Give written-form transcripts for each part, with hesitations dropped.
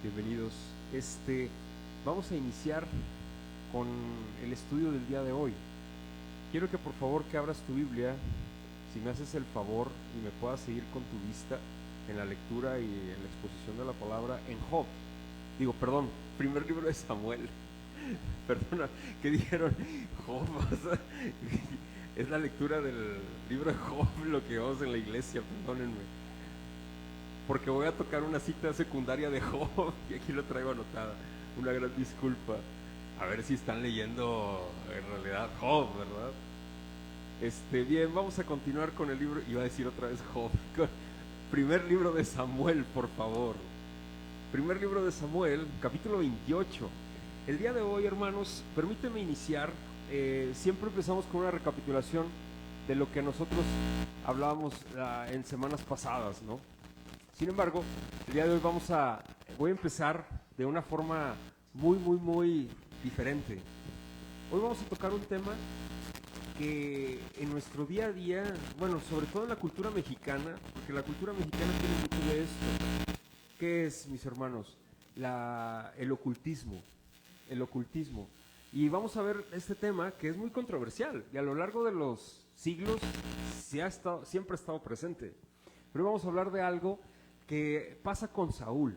Bienvenidos. Vamos a iniciar con el estudio del día de hoy. Quiero que por favor que abras tu Biblia, si me haces el favor y me puedas seguir con tu vista en la lectura y en la exposición de la palabra en Job. Primer libro de Samuel. Perdona, ¿qué dijeron? Job, es la lectura del libro de Job lo que vamos en la iglesia, perdónenme. Porque voy a tocar una cita secundaria de Job y aquí lo traigo anotada. Una gran disculpa. A ver si están leyendo en realidad Job, ¿verdad? Bien, vamos a continuar con el libro. Iba a decir otra vez Job. Primer libro de Samuel, por favor. Primer libro de Samuel, capítulo 28. El día de hoy, hermanos, permíteme iniciar. Siempre empezamos con una recapitulación de lo que nosotros hablábamos en semanas pasadas, ¿no? Sin embargo, el día de hoy voy a empezar de una forma muy diferente. Hoy vamos a tocar un tema que en nuestro día a día, bueno, sobre todo en la cultura mexicana, porque la cultura mexicana tiene mucho de esto. ¿Qué es, mis hermanos? El ocultismo. El ocultismo. Y vamos a ver este tema que es muy controversial y a lo largo de los siglos siempre ha estado presente. Pero vamos a hablar de algo que pasa con Saúl.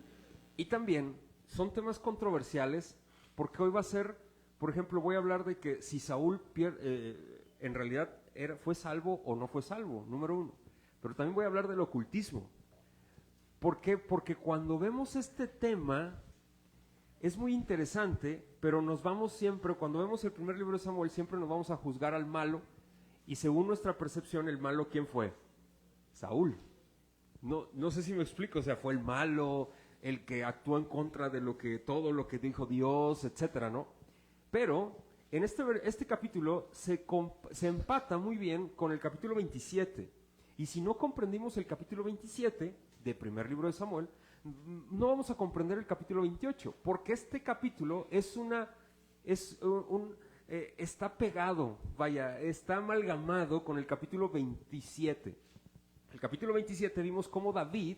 Y también son temas controversiales porque hoy va a ser, por ejemplo, voy a hablar de que si Saúl en realidad fue salvo o no fue salvo, número uno. Pero también voy a hablar del ocultismo. ¿Por qué? Porque cuando vemos este tema es muy interesante, pero cuando vemos el primer libro de Samuel, siempre nos vamos a juzgar al malo. Y según nuestra percepción, el malo, ¿quién fue? Saúl. No sé si me explico, o sea, fue el malo, el que actuó en contra de todo lo que dijo Dios, etcétera, ¿no? Pero en este capítulo se empata muy bien con el capítulo 27. Y si no comprendimos el capítulo 27 del primer libro de Samuel, no vamos a comprender el capítulo 28, porque este capítulo está pegado, está amalgamado con el capítulo 27. El capítulo 27 vimos cómo David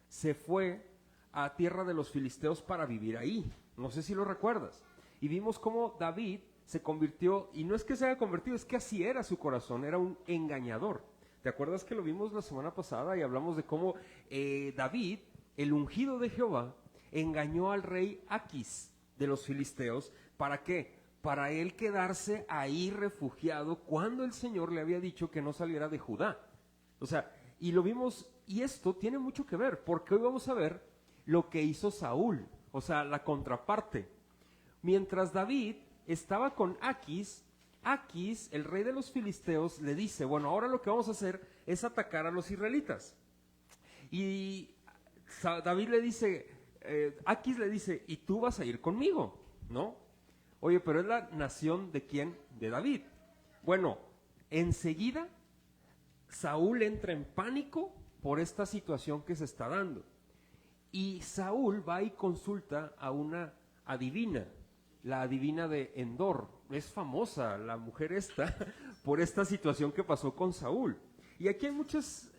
se fue a tierra de los filisteos para vivir ahí. No sé si lo recuerdas. Y vimos cómo David se convirtió, y no es que se haya convertido, es que así era su corazón, era un engañador. ¿Te acuerdas que lo vimos la semana pasada y hablamos de cómo David, el ungido de Jehová, engañó al rey Aquis de los filisteos? ¿Para qué? Para él quedarse ahí refugiado cuando el Señor le había dicho que no saliera de Judá. O sea, y lo vimos, y esto tiene mucho que ver, porque hoy vamos a ver lo que hizo Saúl, o sea, la contraparte. Mientras David estaba con Aquis, el rey de los filisteos, le dice, bueno, ahora lo que vamos a hacer es atacar a los israelitas. Y David le dice, Aquis le dice, y tú vas a ir conmigo, ¿no? Oye, pero es la nación ¿de quién? De David. Bueno, enseguida Saúl entra en pánico por esta situación que se está dando. Y Saúl va y consulta a una adivina, la adivina de Endor. Es famosa la mujer esta por esta situación que pasó con Saúl. Y aquí hay muchas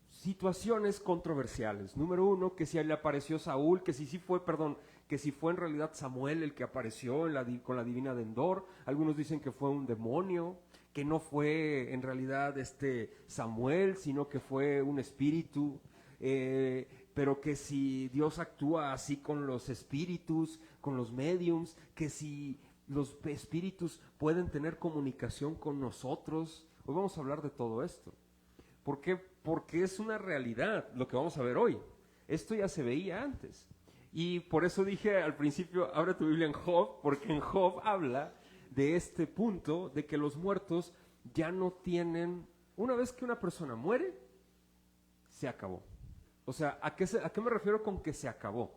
situaciones controversiales. Número uno, que si le apareció Saúl, que si fue en realidad Samuel el que apareció con la adivina de Endor. Algunos dicen que fue un demonio, que no fue en realidad Samuel, sino que fue un espíritu, pero que si Dios actúa así con los espíritus, con los mediums, que si los espíritus pueden tener comunicación con nosotros. Hoy vamos a hablar de todo esto. ¿Por qué? Porque es una realidad lo que vamos a ver hoy. Esto ya se veía antes. Y por eso dije al principio, abre tu Biblia en Job, porque en Job habla de este punto de que los muertos ya no tienen, una vez que una persona muere, se acabó. O sea, ¿a qué me refiero con que se acabó?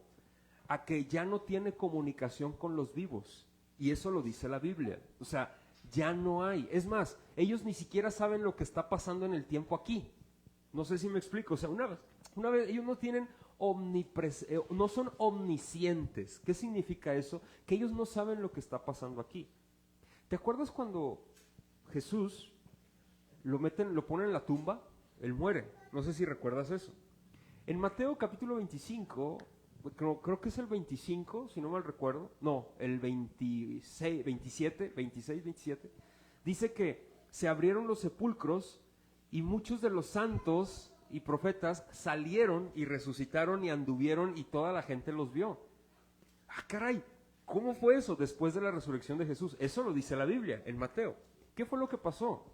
A que ya no tiene comunicación con los vivos. Y eso lo dice la Biblia. O sea, ya no hay. Es más, ellos ni siquiera saben lo que está pasando en el tiempo aquí. No sé si me explico. O sea, una vez ellos no tienen no son omniscientes. ¿Qué significa eso? Que ellos no saben lo que está pasando aquí. ¿Te acuerdas cuando Jesús lo ponen en la tumba? Él muere. No sé si recuerdas eso. En Mateo capítulo 25 creo que es el 25, si no mal recuerdo, no, el 26, 27, 26, 27, dice que se abrieron los sepulcros y muchos de los santos y profetas salieron y resucitaron y anduvieron y toda la gente los vio. Ah, caray, ¿cómo fue eso después de la resurrección de Jesús? Eso lo dice la Biblia en Mateo. ¿Qué fue lo que pasó?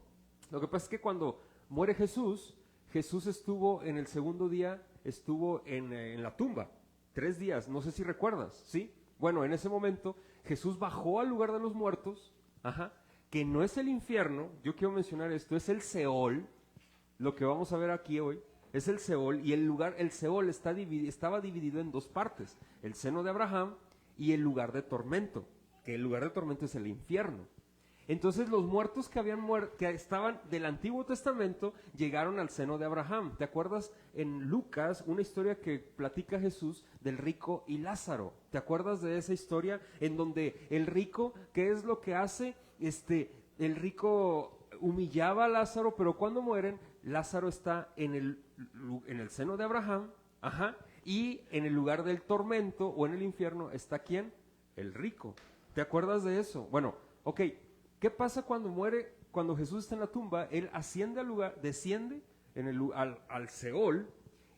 Lo que pasa es que cuando muere Jesús, Jesús estuvo en el segundo día, estuvo en la tumba, 3 días, no sé si recuerdas, ¿sí? Bueno, en ese momento Jesús bajó al lugar de los muertos, ajá, que no es el infierno, yo quiero mencionar esto, es el Seol, lo que vamos a ver aquí hoy, es el Seol, y el Seol estaba dividido en 2 partes, el seno de Abraham y el lugar de tormento, que el lugar de tormento es el infierno. Entonces los muertos que habían muerto, que estaban del Antiguo Testamento, llegaron al seno de Abraham. ¿Te acuerdas en Lucas una historia que platica Jesús del rico y Lázaro? ¿Te acuerdas de esa historia en donde el rico, qué es lo que hace? El rico humillaba a Lázaro, pero cuando mueren, Lázaro está en el seno de Abraham, ajá, y en el lugar del tormento o en el infierno está ¿quién? El rico. ¿Te acuerdas de eso? Bueno, ok. ¿Qué pasa cuando muere, cuando Jesús está en la tumba? Él asciende al lugar, desciende al Seol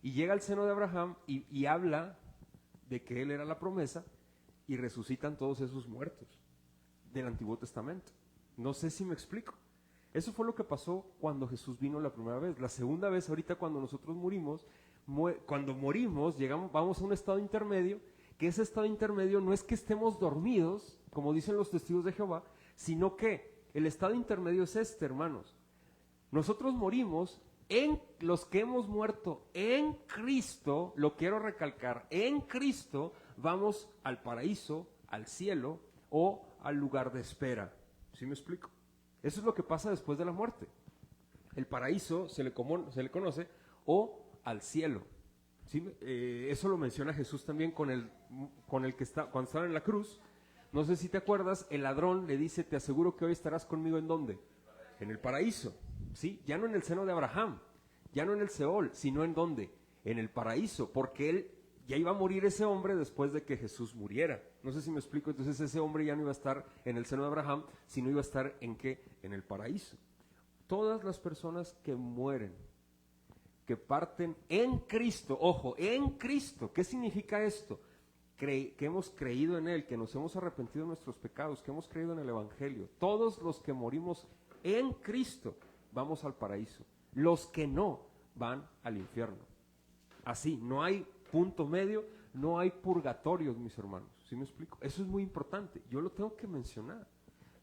y llega al seno de Abraham y habla de que él era la promesa y resucitan todos esos muertos del Antiguo Testamento. No sé si me explico. Eso fue lo que pasó cuando Jesús vino la primera vez. La segunda vez, ahorita cuando nosotros morimos, cuando morimos, vamos a un estado intermedio, que ese estado intermedio no es que estemos dormidos, como dicen los testigos de Jehová, sino que el estado intermedio es este, hermanos. Nosotros morimos en los que hemos muerto en Cristo, lo quiero recalcar, en Cristo vamos al paraíso, al cielo o al lugar de espera. ¿Sí me explico? Eso es lo que pasa después de la muerte. El paraíso se le conoce o al cielo. ¿Sí? Eso lo menciona Jesús también con el que está, cuando estaba en la cruz. No sé si te acuerdas, el ladrón le dice, te aseguro que hoy estarás conmigo ¿en dónde? En el paraíso, ¿sí? Ya no en el seno de Abraham, ya no en el Seol, sino ¿en dónde? En el paraíso, porque él ya iba a morir ese hombre después de que Jesús muriera. No sé si me explico, entonces ese hombre ya no iba a estar en el seno de Abraham, sino iba a estar ¿en qué? En el paraíso. Todas las personas que mueren, que parten en Cristo, ojo, en Cristo, ¿qué significa esto? Que hemos creído en Él, que nos hemos arrepentido de nuestros pecados, que hemos creído en el Evangelio. Todos los que morimos en Cristo vamos al paraíso. Los que no van al infierno. Así, no hay punto medio, no hay purgatorios, mis hermanos. ¿Sí me explico? Eso es muy importante. Yo lo tengo que mencionar.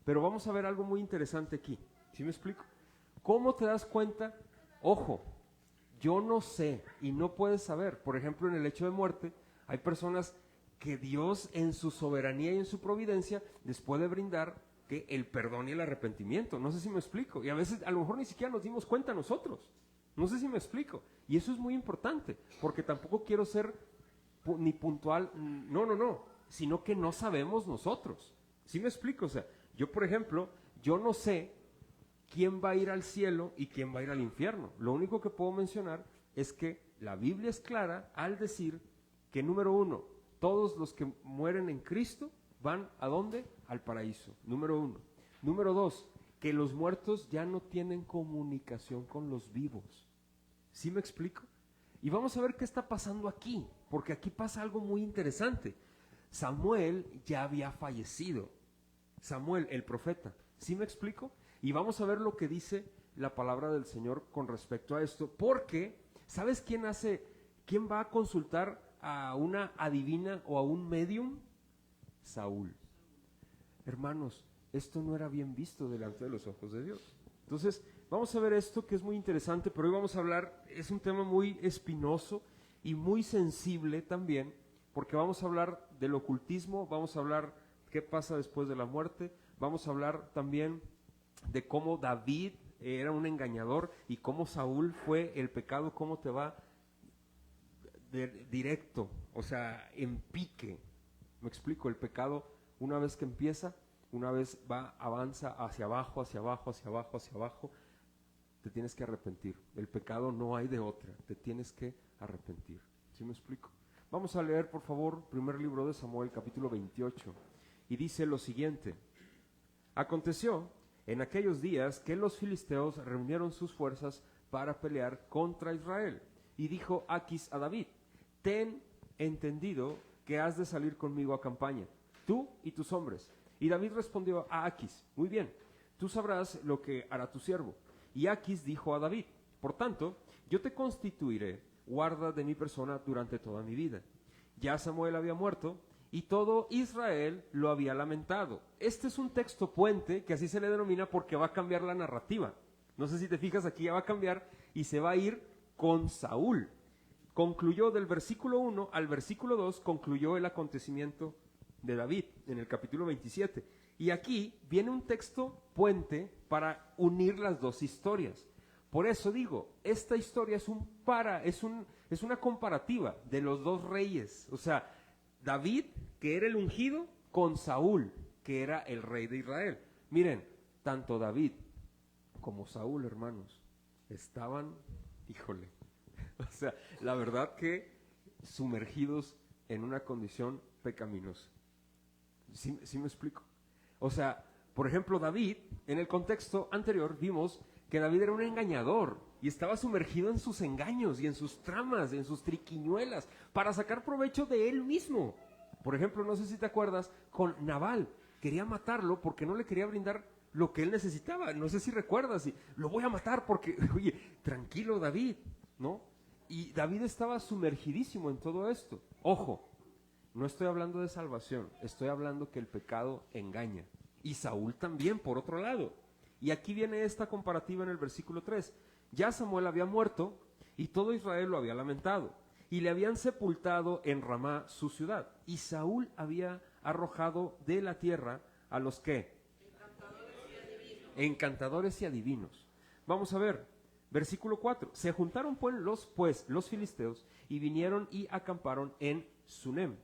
Pero vamos a ver algo muy interesante aquí. ¿Sí me explico? ¿Cómo te das cuenta? Ojo, yo no sé y no puedes saber. Por ejemplo, en el hecho de muerte, hay personas que Dios en su soberanía y en su providencia les puede brindar que el perdón y el arrepentimiento. No sé si me explico. Y a veces a lo mejor ni siquiera nos dimos cuenta nosotros. No sé si me explico. Y eso es muy importante, porque tampoco quiero ser ni puntual, no, sino que no sabemos nosotros. ¿Sí me explico? O sea, yo por ejemplo, yo no sé quién va a ir al cielo y quién va a ir al infierno. Lo único que puedo mencionar es que la Biblia es clara al decir que número 1, todos los que mueren en Cristo van ¿a dónde? Al paraíso, número 1. Número 2, que los muertos ya no tienen comunicación con los vivos. ¿Sí me explico? Y vamos a ver qué está pasando aquí, porque aquí pasa algo muy interesante. Samuel ya había fallecido. Samuel, el profeta. ¿Sí me explico? Y vamos a ver lo que dice la palabra del Señor con respecto a esto, porque ¿sabes quién va a consultar a una adivina o a un medium? Saúl. Hermanos, esto no era bien visto delante de los ojos de Dios. Entonces, vamos a ver esto que es muy interesante, pero hoy vamos a hablar, es un tema muy espinoso y muy sensible también, porque vamos a hablar del ocultismo, vamos a hablar qué pasa después de la muerte, vamos a hablar también de cómo David era un engañador y cómo Saúl fue el pecado, cómo te va directo, o sea, en pique. Me explico, el pecado una vez que empieza, una vez avanza hacia abajo, hacia abajo, hacia abajo, hacia abajo, te tienes que arrepentir. El pecado no hay de otra, te tienes que arrepentir. ¿Sí me explico? Vamos a leer, por favor, primer libro de Samuel, capítulo 28, y dice lo siguiente: Aconteció en aquellos días que los filisteos reunieron sus fuerzas para pelear contra Israel. Y dijo Aquis a David: ten entendido que has de salir conmigo a campaña, tú y tus hombres. Y David respondió a Aquis: muy bien, tú sabrás lo que hará tu siervo. Y Aquis dijo a David: por tanto, yo te constituiré guarda de mi persona durante toda mi vida. Ya Samuel había muerto y todo Israel lo había lamentado. Este es un texto puente, que así se le denomina porque va a cambiar la narrativa. No sé si te fijas, aquí ya va a cambiar y se va a ir con Saúl. Concluyó del versículo 1 al versículo 2, concluyó el acontecimiento de David en el capítulo 27. Y aquí viene un texto puente para unir las dos historias. Por eso digo, esta historia es una comparativa de los dos reyes. O sea, David, que era el ungido, con Saúl, que era el rey de Israel. Miren, tanto David como Saúl, hermanos, estaban, híjole, o sea, la verdad que sumergidos en una condición pecaminosa. ¿Sí me explico? O sea, por ejemplo, David, en el contexto anterior vimos que David era un engañador y estaba sumergido en sus engaños y en sus tramas, en sus triquiñuelas, para sacar provecho de él mismo. Por ejemplo, no sé si te acuerdas, con Nabal, quería matarlo porque no le quería brindar lo que él necesitaba. No sé si recuerdas, y lo voy a matar porque, oye, tranquilo David, ¿no? Y David estaba sumergidísimo en todo esto. Ojo, no estoy hablando de salvación, estoy hablando que el pecado engaña. Y Saúl también, por otro lado. Y aquí viene esta comparativa en el versículo 3. Ya Samuel había muerto y todo Israel lo había lamentado. Y le habían sepultado en Ramá su ciudad. Y Saúl había arrojado de la tierra a los ¿qué? Encantadores y adivinos. Vamos a ver, versículo 4. Se juntaron pues los filisteos y vinieron y acamparon en Sunem.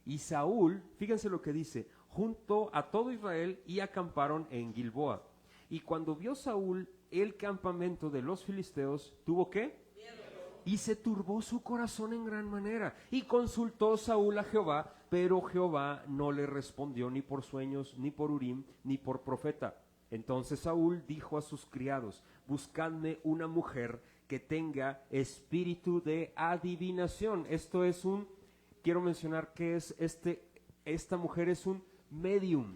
Y Saúl, fíjense lo que dice, juntó a todo Israel y acamparon en Gilboa. Y cuando vio Saúl el campamento de los filisteos, ¿tuvo qué? Miedo. Y se turbó su corazón en gran manera. Y consultó Saúl a Jehová, pero Jehová no le respondió ni por sueños, ni por Urim, ni por profeta. Entonces Saúl dijo a sus criados: buscadme una mujer que tenga espíritu de adivinación. Esto es quiero mencionar que es esta mujer es un medium.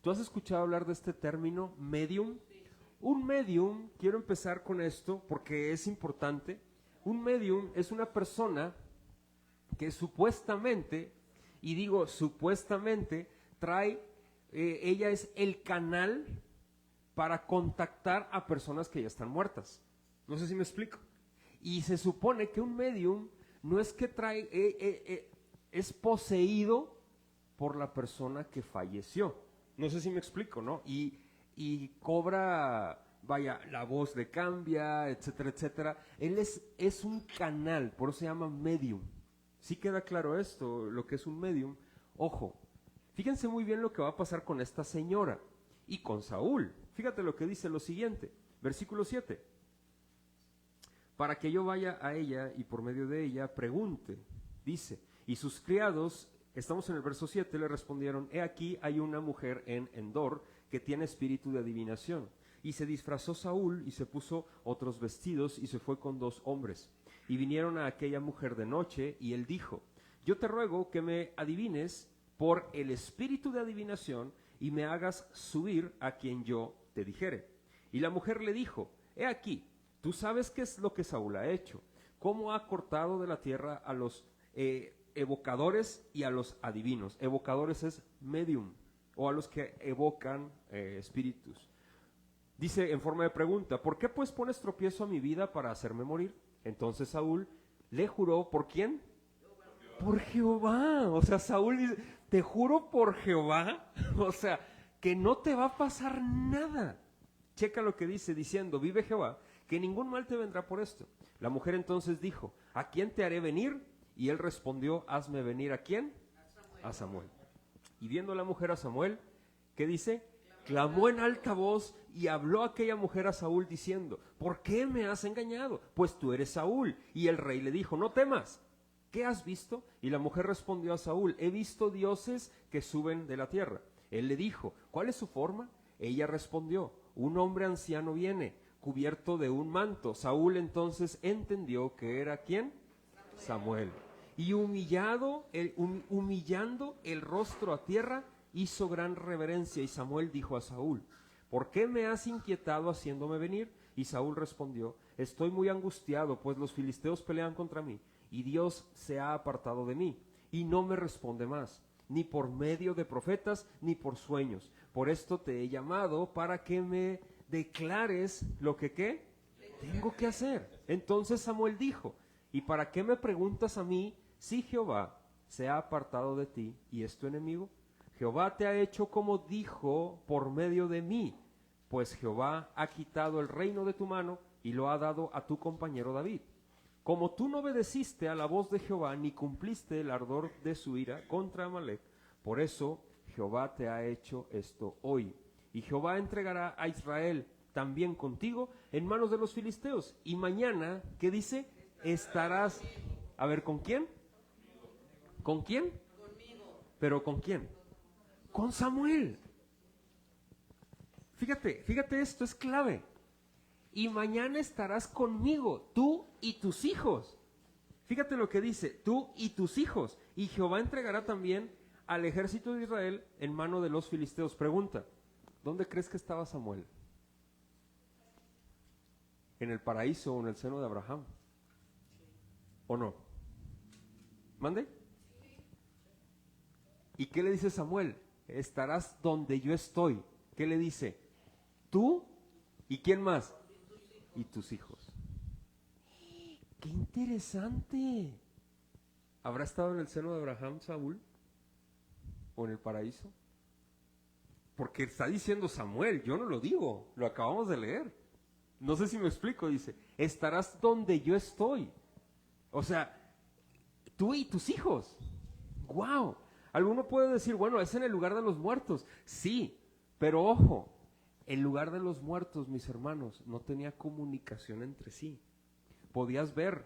¿Tú has escuchado hablar de este término, medium? Sí. Un medium, quiero empezar con esto porque es importante. Un medium es una persona que supuestamente, y digo supuestamente, ella es el canal para contactar a personas que ya están muertas. No sé si me explico. Y se supone que un medium no es que es poseído por la persona que falleció. No sé si me explico, ¿no? Y cobra, vaya, la voz le cambia, etcétera, etcétera. Él es un canal, por eso se llama medium. ¿Sí queda claro esto, lo que es un medium? Ojo, fíjense muy bien lo que va a pasar con esta señora y con Saúl. Fíjate lo que dice lo siguiente, versículo 7. Para que yo vaya a ella y por medio de ella pregunte, dice, y sus criados... Estamos en el verso 7, le respondieron: he aquí hay una mujer en Endor que tiene espíritu de adivinación. Y se disfrazó Saúl y se puso otros vestidos y se fue con 2 hombres. Y vinieron a aquella mujer de noche y él dijo: yo te ruego que me adivines por el espíritu de adivinación y me hagas subir a quien yo te dijere. Y la mujer le dijo: he aquí, tú sabes qué es lo que Saúl ha hecho, cómo ha cortado de la tierra a los evocadores y a los adivinos. Evocadores es medium, o a los que evocan espíritus. Dice en forma de pregunta: ¿por qué pues pones tropiezo a mi vida para hacerme morir? Entonces Saúl le juró, ¿por quién? Por Jehová. O sea, Saúl dice: te juro por Jehová, o sea, que no te va a pasar nada. Checa lo que dice, diciendo: vive Jehová, que ningún mal te vendrá por esto. La mujer entonces dijo: ¿a quién te haré venir? Y él respondió: hazme venir ¿a quién? A Samuel. Y viendo la mujer a Samuel, ¿qué dice? Clamó en alta voz y habló aquella mujer a Saúl diciendo: ¿por qué me has engañado? Pues tú eres Saúl. Y el rey le dijo: no temas, ¿qué has visto? Y la mujer respondió a Saúl, he visto dioses que suben de la tierra. Él le dijo, ¿cuál es su forma? Ella respondió, un hombre anciano viene, cubierto de un manto. Saúl entonces entendió que era ¿quién? Samuel. Y humillando el rostro a tierra, hizo gran reverencia. Y Samuel dijo a Saúl, ¿por qué me has inquietado haciéndome venir? Y Saúl respondió, estoy muy angustiado, pues los filisteos pelean contra mí, y Dios se ha apartado de mí, y no me responde más, ni por medio de profetas, ni por sueños. Por esto te he llamado, para que me declares lo que ¿qué? Tengo que hacer. Entonces Samuel dijo, ¿y para qué me preguntas a mí si Jehová se ha apartado de ti y es tu enemigo? Jehová te ha hecho como dijo por medio de mí, pues Jehová ha quitado el reino de tu mano y lo ha dado a tu compañero David. Como tú no obedeciste a la voz de Jehová, ni cumpliste el ardor de su ira contra Amalec, por eso Jehová te ha hecho esto hoy. Y Jehová entregará a Israel también contigo en manos de los filisteos. Y mañana, ¿qué dice? Estarás, a ver, ¿con quién? ¿Con quién? Conmigo. ¿Pero con quién? Con Samuel. Fíjate esto, es clave. Y mañana estarás conmigo, tú y tus hijos. Fíjate lo que dice, tú y tus hijos. Y Jehová entregará también al ejército de Israel en mano de los filisteos. Pregunta, ¿dónde crees que estaba Samuel? ¿En el paraíso o en el seno de Abraham? ¿O no? ¿Mande? ¿Y qué le dice Samuel? Estarás donde yo estoy. ¿Qué le dice? Tú y ¿quién más? Y tus hijos. ¡Qué interesante! ¿Habrá estado en el seno de Abraham, Saúl? ¿O en el paraíso? Porque está diciendo Samuel, yo no lo digo, lo acabamos de leer. No sé si me explico, dice, estarás donde yo estoy. O sea, tú y tus hijos. ¡Wow! Alguno puede decir, bueno, es en el lugar de los muertos. Sí, pero ojo, el lugar de los muertos, mis hermanos, no tenía comunicación entre sí. Podías ver,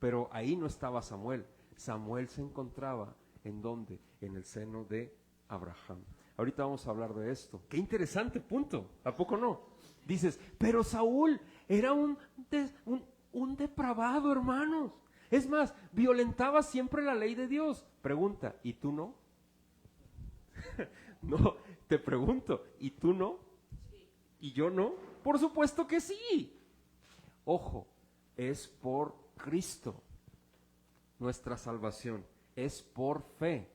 pero ahí no estaba Samuel. Samuel se encontraba, ¿en dónde? En el seno de Abraham. Ahorita vamos a hablar de esto. ¡Qué interesante punto! ¿A poco no? Dices, pero Saúl era un depravado, hermanos. Es más, violentaba siempre la ley de Dios. Pregunta, ¿y tú no? No, te pregunto, ¿y tú no? Sí. ¿Y yo no? Por supuesto que sí. Ojo, es por Cristo nuestra salvación, es por fe.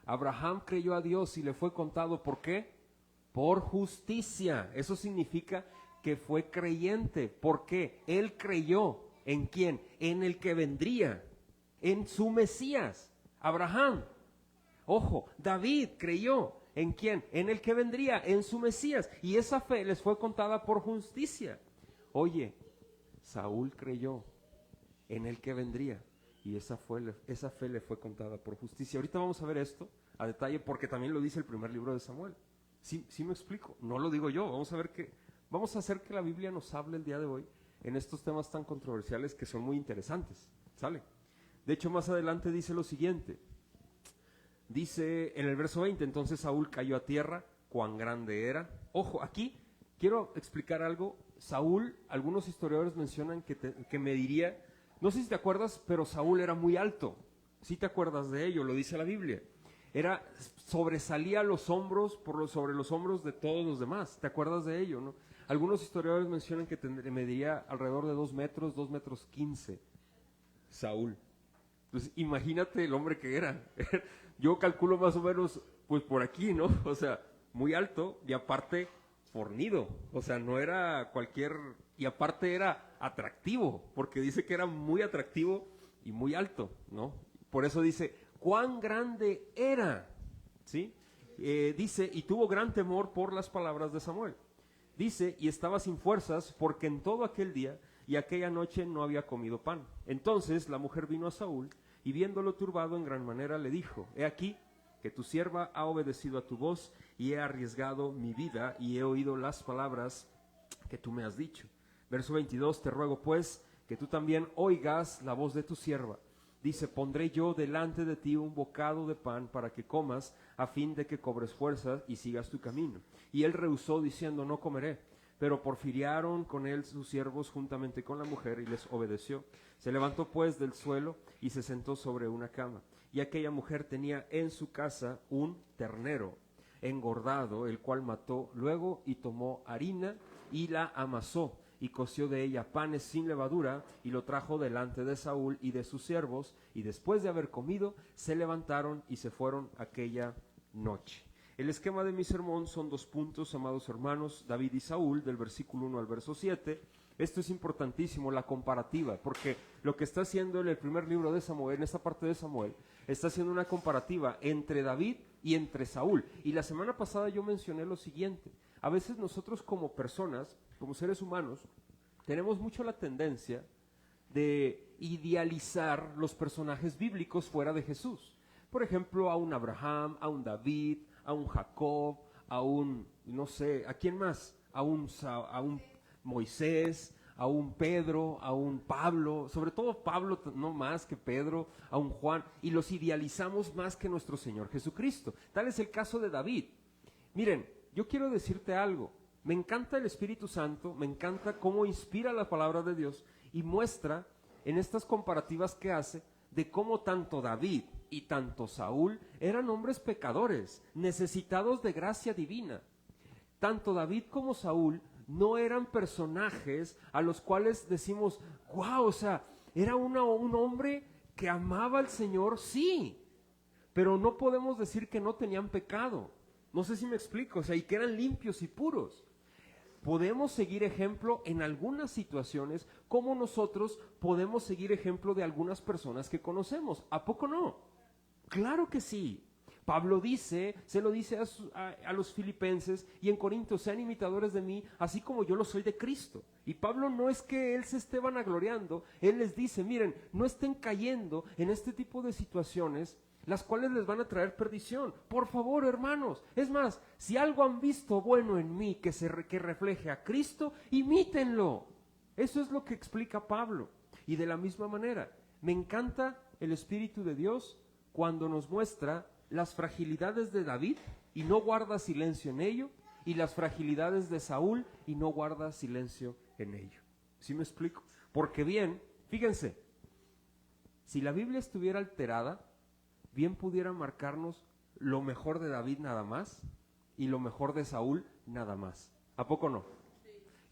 Abraham creyó a Dios y le fue contado, ¿por qué? Por justicia. Eso significa que fue creyente. ¿Por qué? Él creyó. ¿En quién? En el que vendría, en su Mesías, Abraham. Ojo, David creyó. ¿En quién? En el que vendría, en su Mesías. Y esa fe les fue contada por justicia. Oye, Saúl creyó en el que vendría. Y esa fe le fue contada por justicia. Ahorita vamos a ver esto a detalle porque también lo dice el primer libro de Samuel. Sí me explico, no lo digo yo. Vamos a hacer que la Biblia nos hable el día de hoy en estos temas tan controversiales que son muy interesantes. ¿Sale? De hecho, más adelante dice lo siguiente. Dice en el verso 20, entonces Saúl cayó a tierra, cuán grande era. Ojo, aquí quiero explicar algo. Saúl, algunos historiadores mencionan que mediría, no sé si te acuerdas, pero Saúl era muy alto. ¿Sí te acuerdas de ello? Lo dice la Biblia. Sobresalía los hombros sobre los hombros de todos los demás. ¿Te acuerdas de ello, no? Algunos historiadores mencionan que mediría alrededor de 2 metros, 2 metros 15. Saúl. Entonces, imagínate el hombre que era. Yo calculo más o menos, pues por aquí, ¿no? O sea, muy alto y aparte fornido. O sea, no era cualquier... Y aparte era atractivo, porque dice que era muy atractivo y muy alto, ¿no? Por eso dice, ¿cuán grande era? ¿Sí? Dice, y tuvo gran temor por las palabras de Samuel. Dice, y estaba sin fuerzas, porque en todo aquel día y aquella noche no había comido pan. Entonces la mujer vino a Saúl, y viéndolo turbado en gran manera, le dijo, he aquí que tu sierva ha obedecido a tu voz, y he arriesgado mi vida, y he oído las palabras que tú me has dicho. Verso 22, te ruego pues, que tú también oigas la voz de tu sierva. dice, pondré yo delante de ti un bocado de pan para que comas, a fin de que cobres fuerzas y sigas tu camino. Y él rehusó diciendo, no comeré. Pero porfiriaron con él sus siervos juntamente con la mujer y les obedeció. Se levantó pues del suelo y se sentó sobre una cama. Y aquella mujer tenía en su casa un ternero engordado, el cual mató luego y tomó harina y la amasó y coció de ella panes sin levadura y lo trajo delante de Saúl y de sus siervos, y después de haber comido se levantaron y se fueron aquella noche. El esquema de mi sermón son 2 puntos, amados hermanos, David y Saúl, del versículo 1 al verso 7. Esto es importantísimo, la comparativa, porque lo que está haciendo en el primer libro de Samuel, en esta parte de Samuel, está haciendo una comparativa entre David y entre Saúl. Y la semana pasada yo mencioné lo siguiente: a veces nosotros como personas, como seres humanos, tenemos mucho la tendencia de idealizar los personajes bíblicos fuera de Jesús. Por ejemplo, a un Abraham, a un David, a un Jacob, a un, no sé, ¿a quién más? A un Moisés, a un Pedro, a un Pablo, sobre todo Pablo, no más que Pedro, a un Juan, y los idealizamos más que nuestro Señor Jesucristo. Tal es el caso de David. Miren, yo quiero decirte algo, me encanta el Espíritu Santo, me encanta cómo inspira la palabra de Dios y muestra en estas comparativas que hace de cómo tanto David y tanto Saúl eran hombres pecadores, necesitados de gracia divina. Tanto David como Saúl no eran personajes a los cuales decimos, wow, o sea, era un hombre que amaba al Señor, sí, pero no podemos decir que no tenían pecado. No sé si me explico, o sea, y que eran limpios y puros. Podemos seguir ejemplo en algunas situaciones, como nosotros podemos seguir ejemplo de algunas personas que conocemos. ¿A poco no? Claro que sí. Pablo dice, se lo dice a los filipenses y en Corintios, sean imitadores de mí, así como yo lo soy de Cristo. Y Pablo no es que él se esté vanagloriando, él les dice, miren, no estén cayendo en este tipo de situaciones, las cuales les van a traer perdición. Por favor, hermanos, es más, si algo han visto bueno en mí que refleje a Cristo, imítenlo. Eso es lo que explica Pablo. Y de la misma manera, me encanta el Espíritu de Dios cuando nos muestra las fragilidades de David y no guarda silencio en ello, y las fragilidades de Saúl y no guarda silencio en ello. ¿Sí me explico? Porque bien, fíjense, si la Biblia estuviera alterada, bien pudiera marcarnos lo mejor de David nada más y lo mejor de Saúl nada más. ¿A poco no?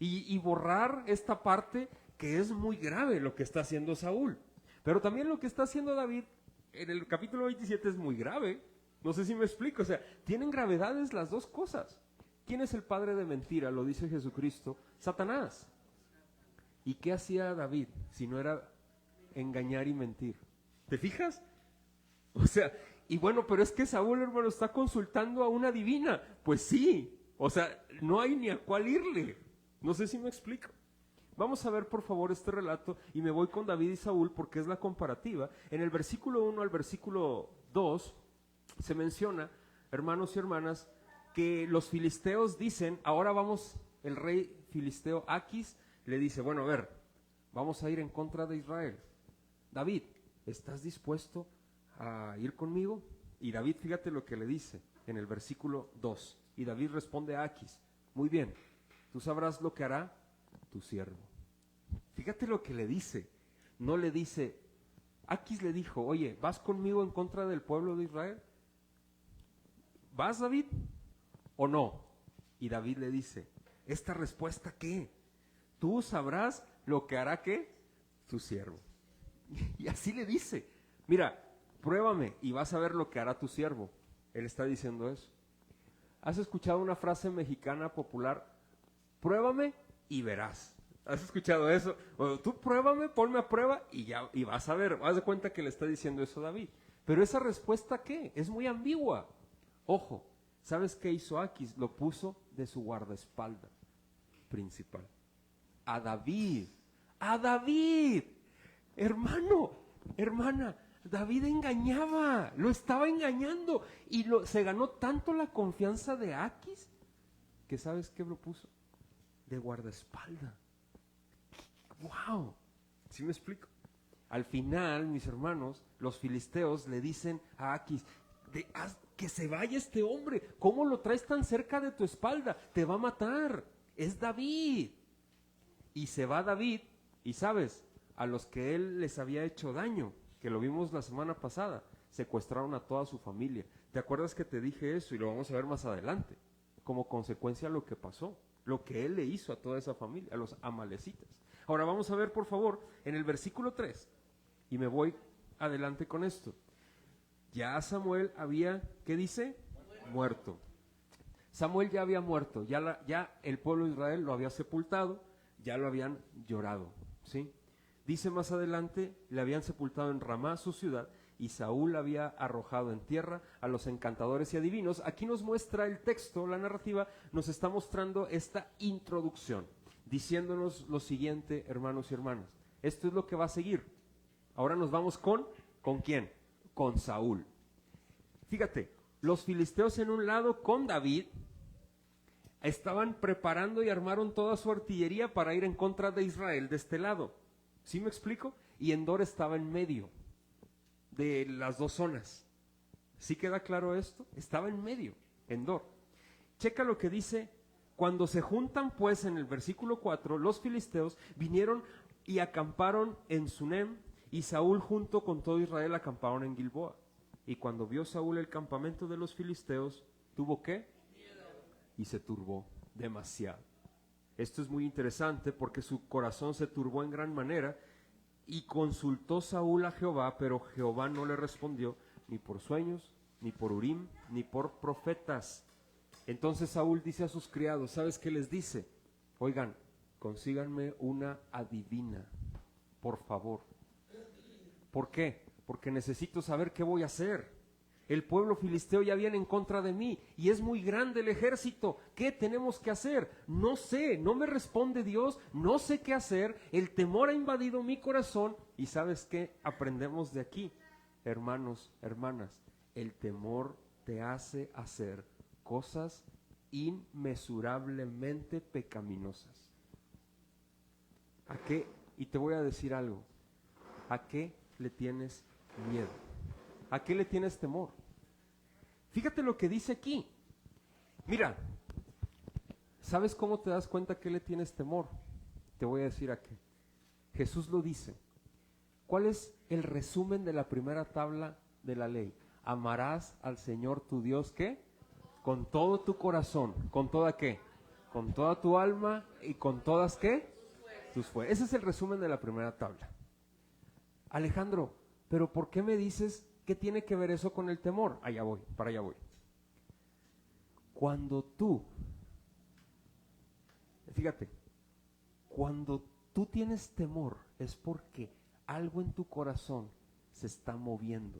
Sí. Y borrar esta parte que es muy grave lo que está haciendo Saúl. Pero también lo que está haciendo David en el capítulo 27 es muy grave. No sé si me explico. O sea, tienen gravedades las dos cosas. ¿Quién es el padre de mentira? Lo dice Jesucristo. Satanás. ¿Y qué hacía David si no era engañar y mentir? ¿Te fijas? O sea, y bueno, pero es que Saúl, hermano, está consultando a una divina. Pues sí, o sea, no hay ni a cuál irle. No sé si me explico. Vamos a ver, por favor, este relato y me voy con David y Saúl porque es la comparativa. En el versículo 1 al versículo 2 se menciona, hermanos y hermanas, que los filisteos dicen, ahora vamos, el rey filisteo Aquis le dice, bueno, a ver, vamos a ir en contra de Israel. David, ¿estás dispuesto a ir conmigo? Y David, fíjate lo que le dice en el versículo 2. Y David responde a Aquis, muy bien, tú sabrás lo que hará tu siervo. Fíjate lo que le dice. No le dice, Aquis le dijo, oye, ¿vas conmigo en contra del pueblo de Israel? ¿Vas, David? ¿O no? Y David le dice, ¿esta respuesta qué? Tú sabrás lo que hará ¿qué? Tu siervo. Y así le dice, mira, pruébame y vas a ver lo que hará tu siervo. Él está diciendo eso. ¿Has escuchado una frase mexicana popular? Pruébame y verás. ¿Has escuchado eso? O tú pruébame, ponme a prueba y vas a ver. Haz de cuenta que le está diciendo eso a David. Pero esa respuesta ¿qué? Es muy ambigua. Ojo, ¿sabes qué hizo Aquis? Lo puso de su guardaespaldas principal. A David. ¡A David! Hermano, hermana, David engañaba, lo estaba engañando y se ganó tanto la confianza de Aquis que ¿sabes qué lo puso? De guardaespaldas. ¡Wow! ¿Sí me explico? Al final, mis hermanos, los filisteos le dicen a Aquis, haz que se vaya este hombre, ¿cómo lo traes tan cerca de tu espalda? Te va a matar, es David. Y se va David, y sabes, a los que él les había hecho daño, que lo vimos la semana pasada, secuestraron a toda su familia. ¿Te acuerdas que te dije eso? Y lo vamos a ver más adelante, como consecuencia de lo que pasó, lo que él le hizo a toda esa familia, a los amalecitas. Ahora vamos a ver, por favor, en el versículo 3, y me voy adelante con esto. Ya Samuel había, ¿qué dice? Muerto. Samuel ya había muerto, ya el pueblo de Israel lo había sepultado, ya lo habían llorado, ¿sí? Dice más adelante, le habían sepultado en Ramá, su ciudad, y Saúl había arrojado en tierra a los encantadores y adivinos. Aquí nos muestra el texto, la narrativa, nos está mostrando esta introducción, diciéndonos lo siguiente, hermanos y hermanas. Esto es lo que va a seguir. Ahora nos vamos ¿con quién? Con Saúl. Fíjate, los filisteos en un lado con David estaban preparando y armaron toda su artillería para ir en contra de Israel de este lado. ¿Sí me explico? Y Endor estaba en medio de las dos zonas. ¿Sí queda claro esto? Estaba en medio, Endor. Checa lo que dice, cuando se juntan pues en el versículo 4, los filisteos vinieron y acamparon en Sunem, y Saúl junto con todo Israel acamparon en Gilboa. Y cuando vio Saúl el campamento de los filisteos, ¿tuvo qué? Miedo. Y se turbó demasiado. Esto es muy interesante porque su corazón se turbó en gran manera, y consultó Saúl a Jehová, pero Jehová no le respondió ni por sueños, ni por Urim, ni por profetas. Entonces Saúl dice a sus criados, ¿sabes qué les dice? Oigan, consíganme una adivina, por favor. ¿Por qué? Porque necesito saber qué voy a hacer. El pueblo filisteo ya viene en contra de mí y es muy grande el ejército. ¿Qué tenemos que hacer? No sé, no me responde Dios, no sé qué hacer. El temor ha invadido mi corazón y ¿sabes qué? Aprendemos de aquí, hermanos, hermanas. El temor te hace hacer cosas inmesurablemente pecaminosas. ¿A qué? Y te voy a decir algo. ¿A qué le tienes miedo? ¿A qué le tienes temor? Fíjate lo que dice aquí. Mira, ¿sabes cómo te das cuenta que le tienes temor? Te voy a decir a qué. Jesús lo dice. ¿Cuál es el resumen de la primera tabla de la ley? Amarás al Señor tu Dios, ¿qué? Con todo tu corazón. ¿Con toda qué? Con toda tu alma y con todas, ¿qué? Tus fuerzas. Ese es el resumen de la primera tabla. Alejandro, ¿pero por qué me dices qué tiene que ver eso con el temor? Allá voy, para allá voy. Cuando tú, fíjate, cuando tú tienes temor es porque algo en tu corazón se está moviendo.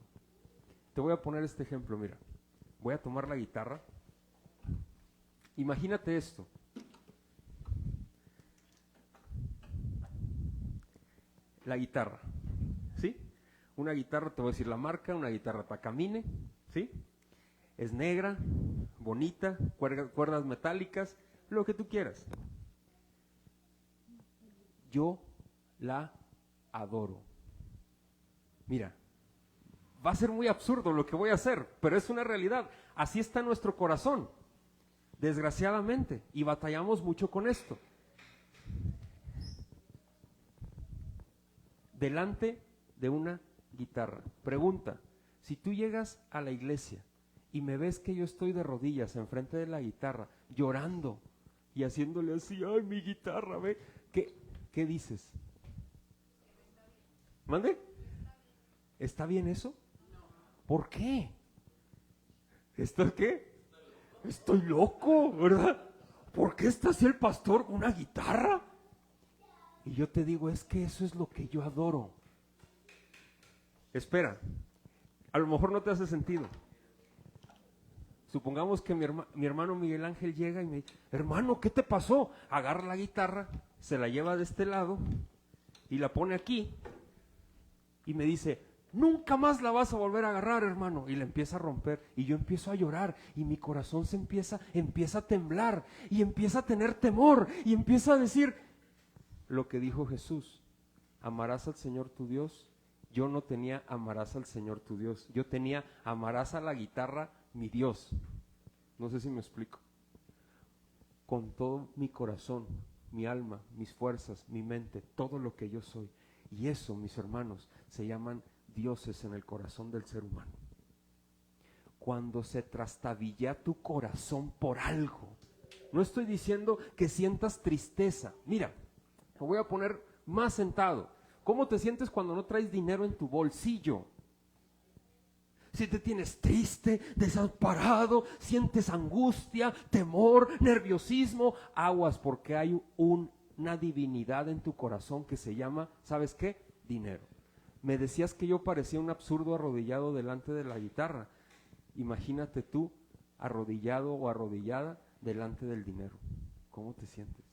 Te voy a poner este ejemplo, mira. Voy a tomar la guitarra. Imagínate esto. La guitarra, ¿sí? Una guitarra, te voy a decir la marca, una guitarra Takamine, ¿sí? Es negra, bonita, cuerdas metálicas, lo que tú quieras. Yo la adoro. Mira, va a ser muy absurdo lo que voy a hacer, pero es una realidad. Así está nuestro corazón, desgraciadamente, y batallamos mucho con esto. Delante de una guitarra. Pregunta, si tú llegas a la iglesia y me ves que yo estoy de rodillas enfrente de la guitarra, llorando y haciéndole así, ay, mi guitarra, ve, ¿qué dices? ¿Mande? ¿Está bien eso? ¿Por qué? ¿Estás qué? Estoy loco, ¿verdad? ¿Por qué está así el pastor con una guitarra? Y yo te digo, es que eso es lo que yo adoro. Espera, a lo mejor no te hace sentido. Supongamos que mi hermano Miguel Ángel llega y me dice, hermano, ¿qué te pasó? Agarra la guitarra, se la lleva de este lado y la pone aquí y me dice, nunca más la vas a volver a agarrar, hermano. Y la empieza a romper y yo empiezo a llorar y mi corazón empieza a temblar y empieza a tener temor y empieza a decir lo que dijo Jesús, amarás al Señor tu Dios yo no tenía amarás al Señor tu Dios. Yo tenía amarás a la guitarra mi Dios. No sé si me explico. Con todo mi corazón, mi alma, mis fuerzas, mi mente, todo lo que yo soy. Y eso, mis hermanos, se llaman dioses en el corazón del ser humano. Cuando se trastabilla tu corazón por algo, no estoy diciendo que sientas tristeza. Mira, lo voy a poner más sentado. ¿Cómo te sientes cuando no traes dinero en tu bolsillo? Si te tienes triste, desamparado, sientes angustia, temor, nerviosismo, aguas, porque hay una divinidad en tu corazón que se llama, ¿sabes qué? Dinero. Me decías que yo parecía un absurdo arrodillado delante de la guitarra. Imagínate tú arrodillado o arrodillada delante del dinero. ¿Cómo te sientes?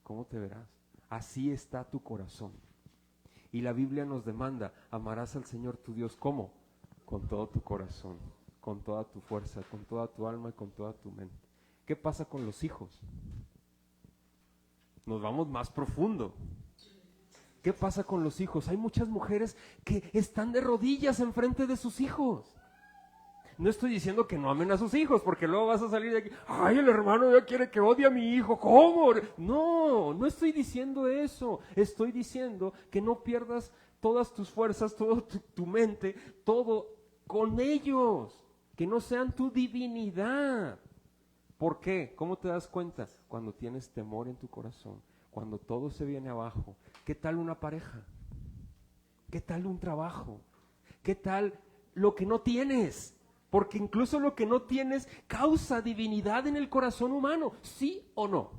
¿Cómo te verás? Así está tu corazón. Y la Biblia nos demanda, amarás al Señor tu Dios, ¿cómo? Con todo tu corazón, con toda tu fuerza, con toda tu alma y con toda tu mente. ¿Qué pasa con los hijos? Nos vamos más profundo. ¿Qué pasa con los hijos? Hay muchas mujeres que están de rodillas enfrente de sus hijos. No estoy diciendo que no amen a sus hijos, porque luego vas a salir de aquí, ay, el hermano ya quiere que odie a mi hijo, ¿cómo? No estoy diciendo eso. Estoy diciendo que no pierdas todas tus fuerzas, toda tu mente, todo con ellos, que no sean tu divinidad. ¿Por qué? ¿Cómo te das cuenta? Cuando tienes temor en tu corazón, cuando todo se viene abajo. ¿Qué tal una pareja? ¿Qué tal un trabajo? ¿Qué tal lo que no tienes? Porque incluso lo que no tienes causa divinidad en el corazón humano, ¿sí o no?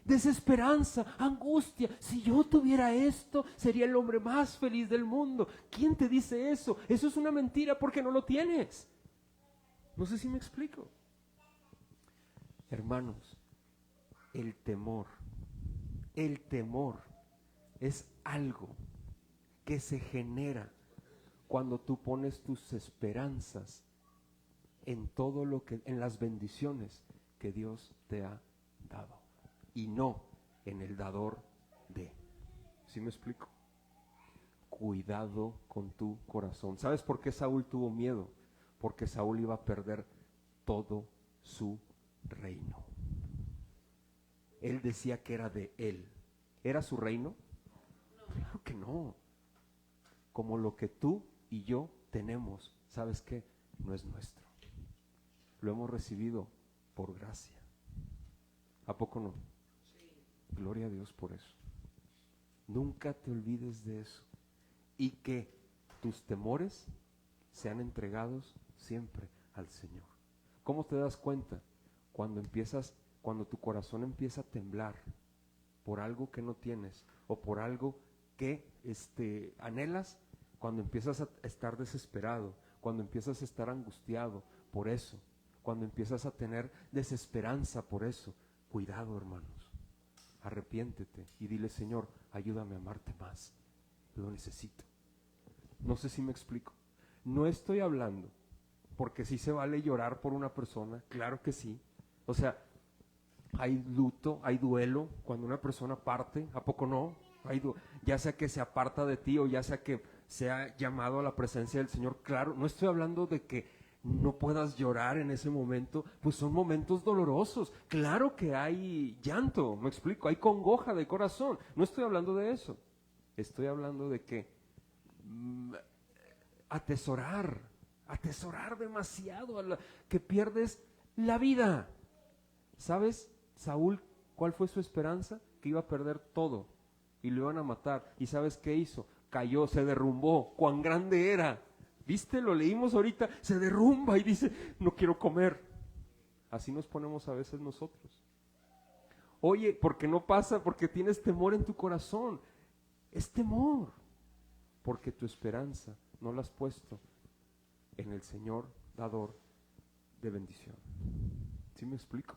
Desesperanza, angustia. Si yo tuviera esto, sería el hombre más feliz del mundo. ¿Quién te dice eso? Eso es una mentira porque no lo tienes. No sé si me explico. Hermanos, el temor es algo que se genera cuando tú pones tus esperanzas en todo lo que, en las bendiciones que Dios te ha dado y no en el dador de. ¿Sí me explico? Cuidado con tu corazón. ¿Sabes por qué Saúl tuvo miedo? Porque Saúl iba a perder todo su reino. Él decía que era de él. ¿Era su reino? Claro que no. Como lo que tú y yo tenemos, ¿sabes qué? No es nuestro. Lo hemos recibido por gracia. ¿A poco no? Sí. Gloria a Dios por eso. Nunca te olvides de eso. Y que tus temores sean entregados siempre al Señor. ¿Cómo te das cuenta? Cuando tu corazón empieza a temblar por algo que no tienes o por algo que anhelas, cuando empiezas a estar desesperado, cuando empiezas a estar angustiado por eso, cuando empiezas a tener desesperanza por eso, cuidado, hermanos, arrepiéntete y dile, Señor, ayúdame a amarte más, lo necesito. No sé si me explico. No estoy hablando, porque sí se vale llorar por una persona, claro que sí. O sea, hay luto, hay duelo cuando una persona parte, ¿a poco no? Ya sea que se aparta de ti o ya sea que sea llamado a la presencia del Señor, claro, no estoy hablando de que no puedas llorar en ese momento, pues son momentos dolorosos, claro que hay llanto, me explico, hay congoja de corazón, no estoy hablando de eso, estoy hablando de que atesorar demasiado, que pierdes la vida. ¿Sabes, Saúl, cuál fue su esperanza? Que iba a perder todo y lo iban a matar. ¿Y sabes qué hizo? Cayó, se derrumbó. ¡Cuán grande era! ¿Viste? Lo leímos ahorita. Se derrumba y dice, no quiero comer. Así nos ponemos a veces nosotros. Oye, ¿por qué no pasa? Porque tienes temor en tu corazón. Es temor. Porque tu esperanza no la has puesto en el Señor dador de bendición. ¿Sí me explico?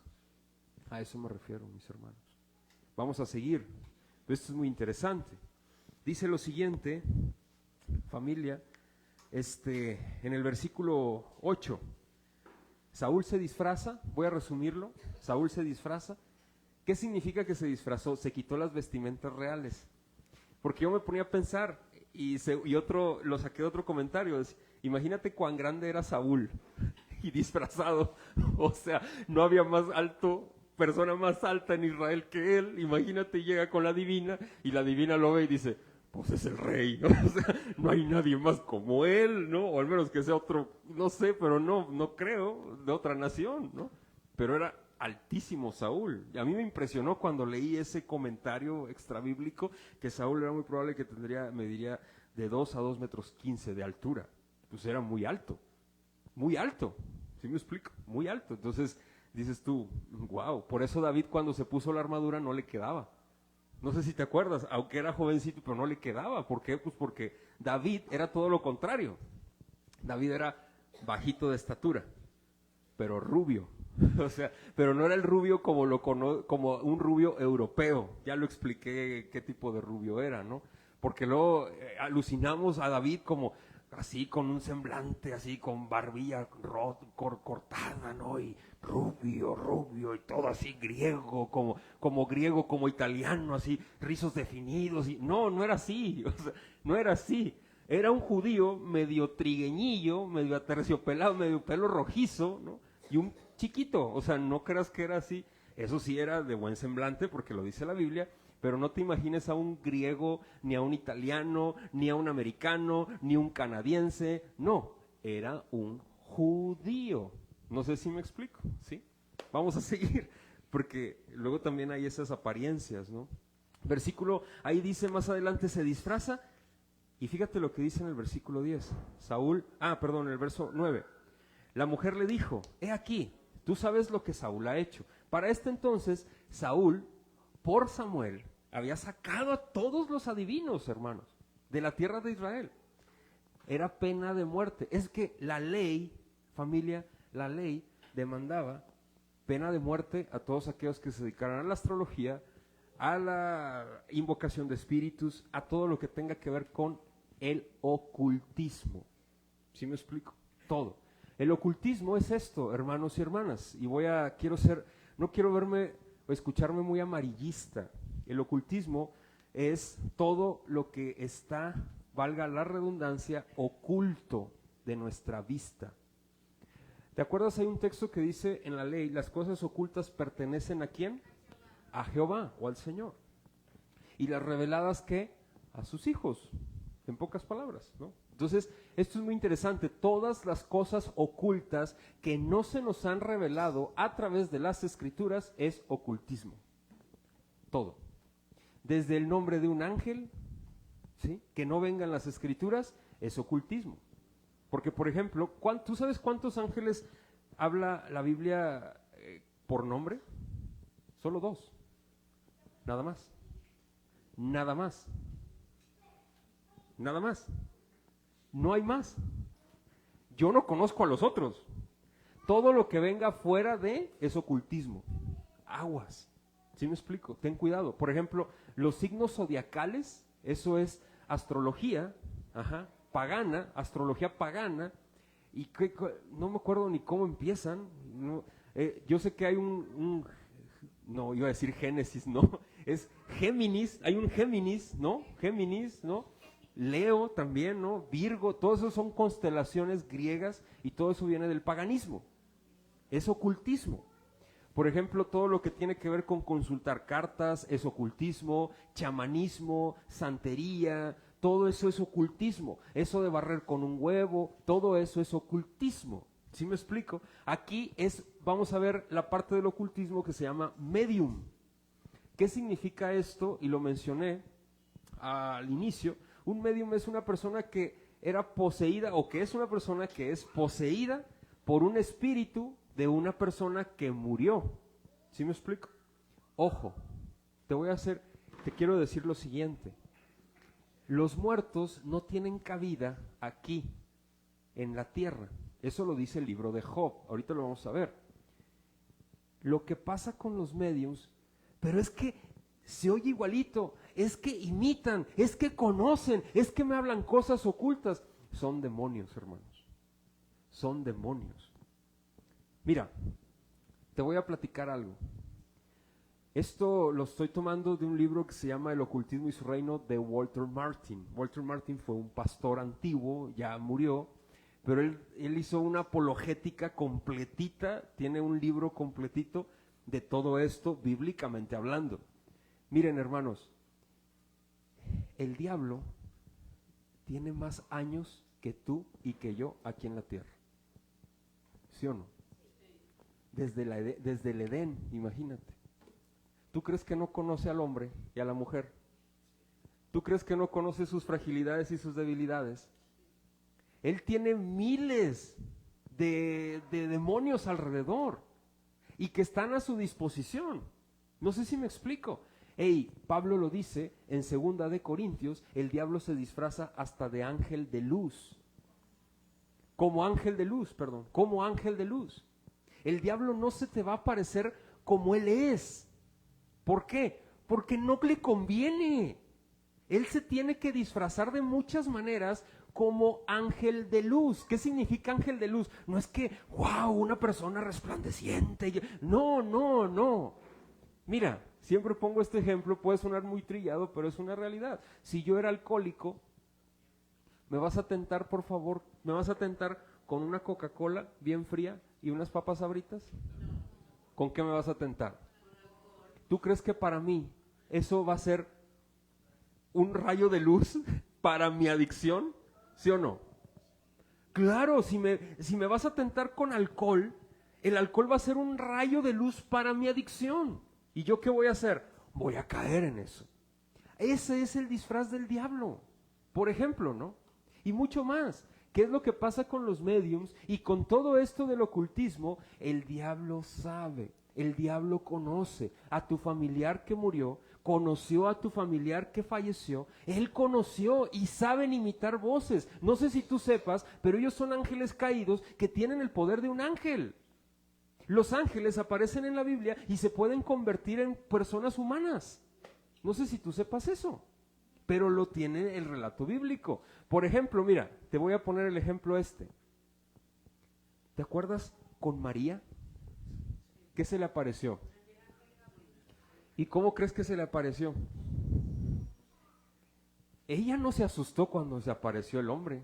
A eso me refiero, mis hermanos. Vamos a seguir. Esto es muy interesante. Dice lo siguiente, familia, en el versículo 8. Saúl se disfraza, voy a resumirlo. Saúl se disfraza. ¿Qué significa que se disfrazó? Se quitó las vestimentas reales. Porque yo me ponía a pensar, y otro, lo saqué de otro comentario, imagínate cuán grande era Saúl y disfrazado, o sea, no había más alto, persona más alta en Israel que él, imagínate, llega con la divina y la divina lo ve y dice, pues es el rey, ¿no? O sea, no hay nadie más como él, ¿no? O al menos que sea otro, no sé, pero no creo, de otra nación, ¿no? Pero era altísimo Saúl. Y a mí me impresionó cuando leí ese comentario extrabíblico que Saúl era muy probable que mediría de 2 a 2 metros 15 de altura. Pues era muy alto, ¿sí me explico? Muy alto. Entonces dices tú, wow, por eso David cuando se puso la armadura no le quedaba. No sé si te acuerdas, aunque era jovencito, pero no le quedaba. ¿Por qué? Pues porque David era todo lo contrario. David era bajito de estatura, pero rubio. O sea, pero no era el rubio como un rubio europeo. Ya lo expliqué qué tipo de rubio era, ¿no? Porque luego alucinamos a David como así con un semblante, así con barbilla cortada, ¿no? Y rubio, y todo así griego, como griego, como italiano, así, rizos definidos. No era así, o sea, no era así. Era un judío medio trigueñillo, medio aterciopelado, medio pelo rojizo, ¿no? Y un chiquito, o sea, no creas que era así. Eso sí era de buen semblante, porque lo dice la Biblia, pero no te imagines a un griego, ni a un italiano, ni a un americano, ni un canadiense. No, era un judío. No sé si me explico, ¿sí? Vamos a seguir, porque luego también hay esas apariencias, ¿no? Versículo, ahí dice más adelante, se disfraza, y fíjate lo que dice en el versículo 10. El verso 9. La mujer le dijo, he aquí, tú sabes lo que Saúl ha hecho. Para este entonces, Saúl, por Samuel, había sacado a todos los adivinos, hermanos, de la tierra de Israel. Era pena de muerte. Es que la ley, familia, la ley demandaba pena de muerte a todos aquellos que se dedicaran a la astrología, a la invocación de espíritus, a todo lo que tenga que ver con el ocultismo. ¿Sí me explico? Todo. El ocultismo es esto, hermanos y hermanas, y no quiero verme o escucharme muy amarillista. El ocultismo es todo lo que está, valga la redundancia, oculto de nuestra vista. ¿Te acuerdas? Hay un texto que dice en la ley, las cosas ocultas pertenecen ¿a quién? A Jehová o al Señor. Y las reveladas, ¿qué? A sus hijos, en pocas palabras, ¿no? Entonces, esto es muy interesante. Todas las cosas ocultas que no se nos han revelado a través de las escrituras es ocultismo. Todo. Desde el nombre de un ángel, ¿sí?, que no vengan las escrituras, es ocultismo. Porque, por ejemplo, ¿tú sabes cuántos ángeles habla la Biblia por nombre? Solo 2. Nada más. Nada más. Nada más. No hay más. Yo no conozco a los otros. Todo lo que venga fuera de es ocultismo. Aguas. ¿Sí me explico? Ten cuidado. Por ejemplo, los signos zodiacales, eso es astrología, pagana, astrología pagana, y no me acuerdo ni cómo empiezan. No, yo sé que hay no, iba a decir Génesis, no, es Géminis, hay un Géminis, ¿no? Leo también, ¿no? Virgo, todo eso son constelaciones griegas y todo eso viene del paganismo. Es ocultismo. Por ejemplo, todo lo que tiene que ver con consultar cartas es ocultismo, chamanismo, santería, todo eso es ocultismo. Eso de barrer con un huevo, todo eso es ocultismo. ¿Sí me explico? Aquí vamos a ver la parte del ocultismo que se llama medium. ¿Qué significa esto? Y lo mencioné al inicio. Un medium es una persona que era poseída o que es una persona que es poseída por un espíritu de una persona que murió. ¿Sí me explico? Ojo, te quiero decir lo siguiente. Los muertos no tienen cabida aquí, en la tierra. Eso lo dice el libro de Job. Ahorita lo vamos a ver. Lo que pasa con los mediums, pero es que se oye igualito, es que imitan, es que conocen, es que me hablan cosas ocultas. Son demonios, hermanos. Son demonios. Mira, te voy a platicar algo. Esto lo estoy tomando de un libro que se llama El ocultismo y su reino de Walter Martin. Walter Martin fue un pastor antiguo, ya murió, pero él hizo una apologética completita, tiene un libro completito de todo esto, bíblicamente hablando. Miren, hermanos, el diablo tiene más años que tú y que yo aquí en la tierra. ¿Sí o no? Desde el Edén, imagínate. ¿Tú crees que no conoce al hombre y a la mujer? ¿Tú crees que no conoce sus fragilidades y sus debilidades? Él tiene miles de demonios alrededor y que están a su disposición. No sé si me explico. Pablo lo dice en 2 de Corintios, el diablo se disfraza hasta de ángel de luz. Como ángel de luz. El diablo no se te va a aparecer como él es. ¿Por qué? Porque no le conviene. Él se tiene que disfrazar de muchas maneras como ángel de luz. ¿Qué significa ángel de luz? No es que, wow, una persona resplandeciente. No. Mira, siempre pongo este ejemplo, puede sonar muy trillado, pero es una realidad. Si yo era alcohólico, ¿me vas a tentar, por favor? ¿Me vas a tentar con una Coca-Cola bien fría y unas papas Sabritas? ¿Con qué me vas a tentar? ¿Tú crees que para mí eso va a ser un rayo de luz para mi adicción? ¿Sí o no? Claro, si me vas a tentar con alcohol, el alcohol va a ser un rayo de luz para mi adicción. ¿Y yo qué voy a hacer? Voy a caer en eso. Ese es el disfraz del diablo, por ejemplo, ¿no? Y mucho más. ¿Qué es lo que pasa con los médiums y con todo esto del ocultismo? El diablo sabe. El diablo conoce a tu familiar que murió, conoció a tu familiar que falleció, él conoció y saben imitar voces. No sé si tú sepas, pero ellos son ángeles caídos que tienen el poder de un ángel. Los ángeles aparecen en la Biblia y se pueden convertir en personas humanas. No sé si tú sepas eso, pero lo tiene el relato bíblico. Por ejemplo, mira, te voy a poner el ejemplo este. ¿Te acuerdas con María? ¿Qué se le apareció? ¿Y cómo crees que se le apareció? Ella no se asustó cuando se apareció el hombre.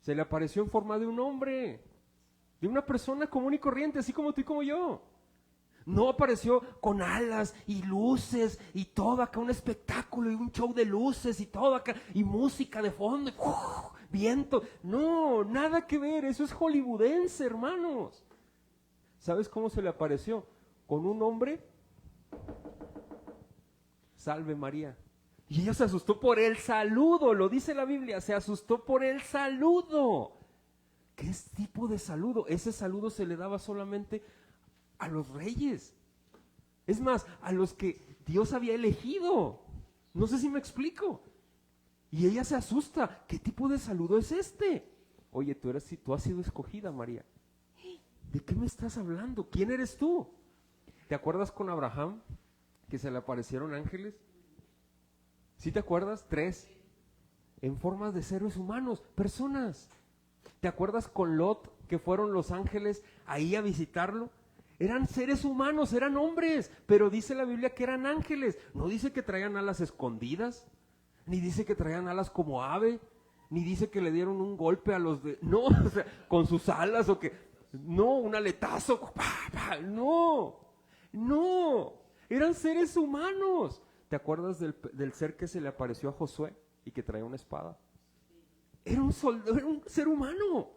Se le apareció en forma de un hombre, de una persona común y corriente, así como tú y como yo. No apareció con alas y luces y todo acá, un espectáculo y un show de luces y todo acá, y música de fondo, y viento. No, nada que ver, eso es hollywoodense, hermanos. ¿Sabes cómo se le apareció? Con un hombre, salve María. Y ella se asustó por el saludo, lo dice la Biblia, se asustó por el saludo. ¿Qué tipo de saludo? Ese saludo se le daba solamente a los reyes. Es más, a los que Dios había elegido. No sé si me explico. Y ella se asusta. ¿Qué tipo de saludo es este? Oye, tú has sido escogida, María. ¿De qué me estás hablando? ¿Quién eres tú? ¿Te acuerdas con Abraham que se le aparecieron ángeles? ¿Sí te acuerdas? 3. En formas de seres humanos, personas. ¿Te acuerdas con Lot que fueron los ángeles ahí a visitarlo? Eran seres humanos, eran hombres, pero dice la Biblia que eran ángeles. No dice que traían alas escondidas, ni dice que traían alas como ave, ni dice que le dieron un golpe a los de... No, o sea, con sus alas o que... No, un aletazo. No, eran seres humanos. ¿Te acuerdas del ser que se le apareció a Josué y que traía una espada? Era un ser humano.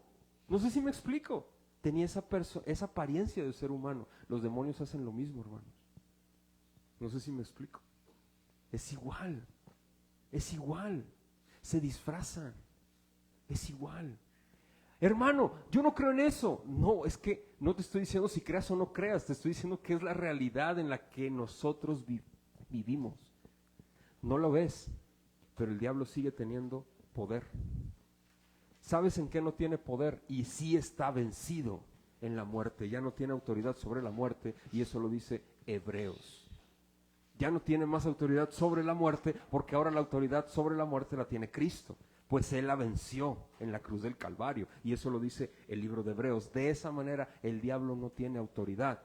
No sé si me explico. Tenía esa apariencia de ser humano. Los demonios hacen lo mismo, hermanos. No sé si me explico. Es igual. Se disfrazan. Es igual. Hermano, yo no creo en eso. No, es que no te estoy diciendo si creas o no creas. Te estoy diciendo que es la realidad en la que nosotros vivimos. No lo ves, pero el diablo sigue teniendo poder. ¿Sabes en qué no tiene poder? Y sí está vencido en la muerte. Ya no tiene autoridad sobre la muerte, y eso lo dice Hebreos. Ya no tiene más autoridad sobre la muerte, porque ahora la autoridad sobre la muerte la tiene Cristo. Pues Él la venció en la cruz del Calvario, y eso lo dice el libro de Hebreos. De esa manera el diablo no tiene autoridad.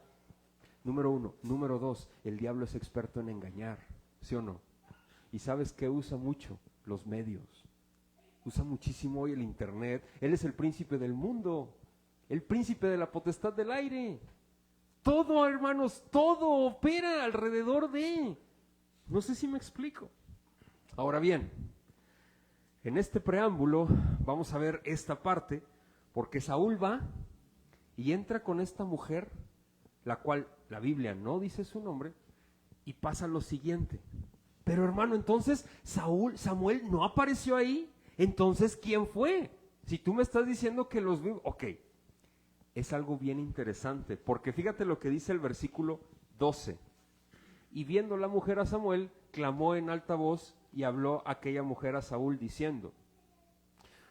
Número uno. Número dos, el diablo es experto en engañar, ¿sí o no? Y ¿sabes qué usa mucho? Los medios. Usa muchísimo hoy el internet. Él es el príncipe del mundo, el príncipe de la potestad del aire. Todo, hermanos, todo opera alrededor de. No sé si me explico. Ahora bien, en este preámbulo vamos a ver esta parte, porque Saúl va y entra con esta mujer, la cual la Biblia no dice su nombre, y pasa lo siguiente. Pero hermano, entonces Samuel no apareció ahí. Entonces, ¿quién fue? Si tú me estás diciendo que los vimos, ok, es algo bien interesante, porque fíjate lo que dice el versículo 12. Y viendo la mujer a Samuel, clamó en alta voz y habló aquella mujer a Saúl diciendo: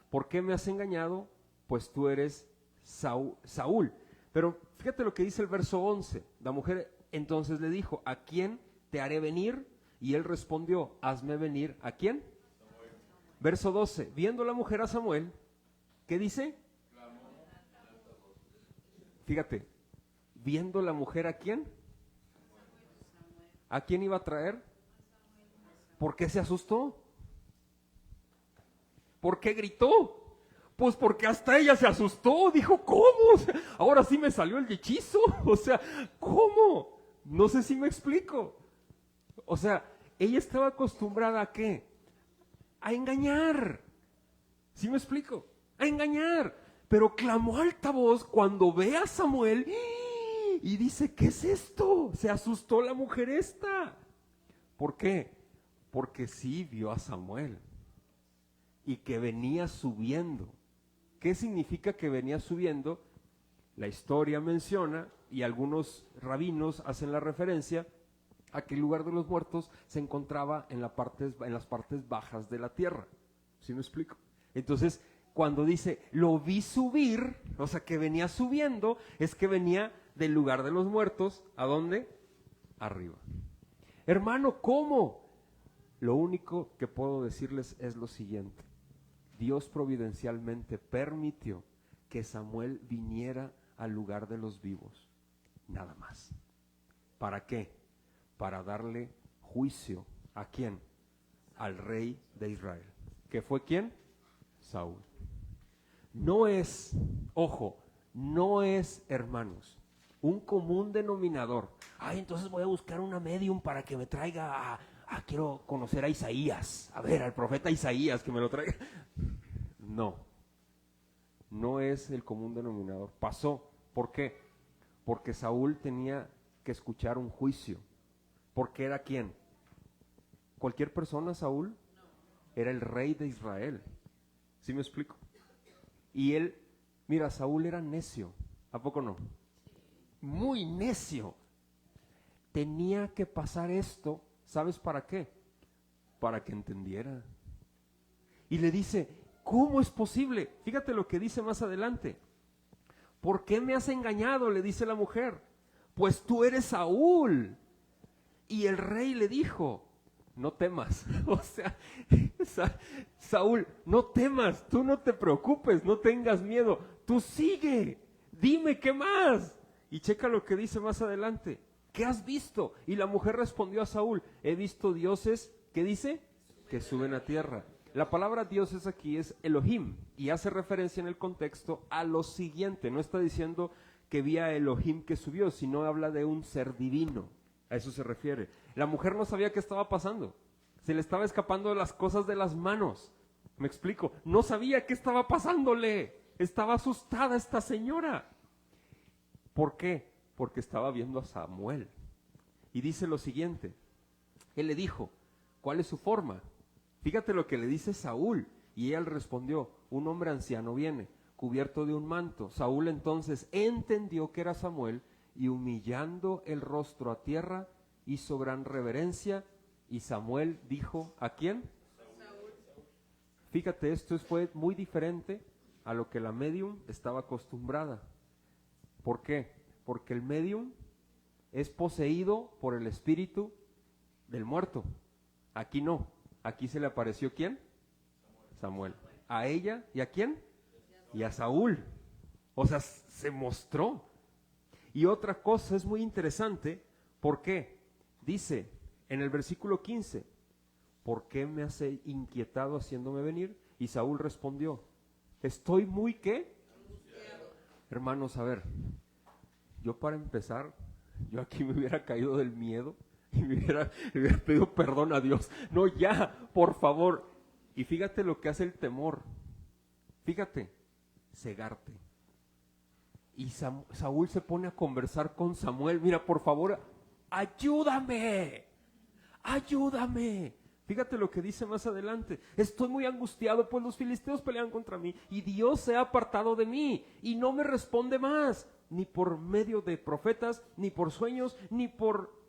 ¿por qué me has engañado? Pues tú eres Saúl. Pero fíjate lo que dice el verso 11. La mujer entonces le dijo: ¿a quién te haré venir? Y él respondió: hazme venir. ¿A quién? Samuel. Verso 12. Viendo la mujer a Samuel, ¿qué dice? Fíjate, viendo la mujer, ¿a quién? ¿A quién iba a traer? ¿Por qué se asustó? ¿Por qué gritó? Pues porque hasta ella se asustó, dijo: ¿cómo? O sea, ahora sí me salió el hechizo, o sea, ¿cómo? No sé si me explico. O sea, ella estaba acostumbrada ¿a qué? A engañar. ¿Sí me explico? A engañar. Pero clamó a alta voz cuando ve a Samuel y dice: ¿qué es esto? Se asustó la mujer esta. ¿Por qué? Porque sí vio a Samuel y que venía subiendo. ¿Qué significa que venía subiendo? La historia menciona, y algunos rabinos hacen la referencia, a que el lugar de los muertos se encontraba en las partes bajas de la tierra. ¿Sí me explico? Entonces, cuando dice, lo vi subir, o sea, que venía subiendo, es que venía del lugar de los muertos, ¿a dónde? Arriba. Hermano, ¿cómo? Lo único que puedo decirles es lo siguiente: Dios providencialmente permitió que Samuel viniera al lugar de los vivos, nada más. ¿Para qué? Para darle juicio. ¿A quién? Al rey de Israel. ¿Que fue quién? Saúl. No es, ojo, no es, hermanos, un común denominador. Ay, entonces voy a buscar una medium para que me traiga quiero conocer a Isaías. A ver, al profeta Isaías, que me lo traiga. No, no es el común denominador. Pasó. ¿Por qué? Porque Saúl tenía que escuchar un juicio. ¿Porque era quién? ¿Cualquier persona, Saúl? Era el rey de Israel. ¿Sí me explico? Y él, mira, Saúl era necio. ¿A poco no? Muy necio. Tenía que pasar esto, ¿sabes para qué? Para que entendiera. Y le dice: ¿cómo es posible? Fíjate lo que dice más adelante. ¿Por qué me has engañado?, le dice la mujer. Pues tú eres Saúl. Y el rey le dijo: no temas. O sea, Saúl, no temas, tú no te preocupes, no tengas miedo, tú sigue, dime qué más. Y checa lo que dice más adelante. ¿Qué has visto? Y la mujer respondió a Saúl: he visto dioses, ¿qué dice? Que suben a tierra. La palabra dioses aquí es Elohim, y hace referencia en el contexto a lo siguiente. No está diciendo que vi a Elohim que subió, sino habla de un ser divino. A eso se refiere. La mujer no sabía qué estaba pasando. Se le estaba escapando las cosas de las manos. ¿Me explico? No sabía qué estaba pasándole. Estaba asustada esta señora. ¿Por qué? Porque estaba viendo a Samuel. Y dice lo siguiente. Él le dijo: ¿cuál es su forma? Fíjate lo que le dice Saúl. Y ella le respondió: un hombre anciano viene, cubierto de un manto. Saúl entonces entendió que era Samuel, y humillando el rostro a tierra, hizo gran reverencia. Y Samuel dijo: ¿a quién? Saúl. Fíjate, esto fue muy diferente a lo que la medium estaba acostumbrada. ¿Por qué? Porque el medium es poseído por el espíritu del muerto. Aquí no. Aquí se le apareció ¿quién? Samuel. A ella, ¿y a quién? Y a Saúl. O sea, se mostró. Y otra cosa es muy interesante, ¿por qué? Dice en el versículo 15, ¿por qué me has inquietado haciéndome venir? Y Saúl respondió, estoy muy ¿qué? Angustiado. Hermanos, a ver, yo para empezar, yo aquí me hubiera caído del miedo y le hubiera pedido perdón a Dios. No, ya, por favor. Y fíjate lo que hace el temor. Fíjate, cegarte. Y Saúl se pone a conversar con Samuel. Mira, por favor, ayúdame, ayúdame. Fíjate lo que dice más adelante. Estoy muy angustiado, pues los filisteos pelean contra mí y Dios se ha apartado de mí y no me responde más, ni por medio de profetas, ni por sueños, ni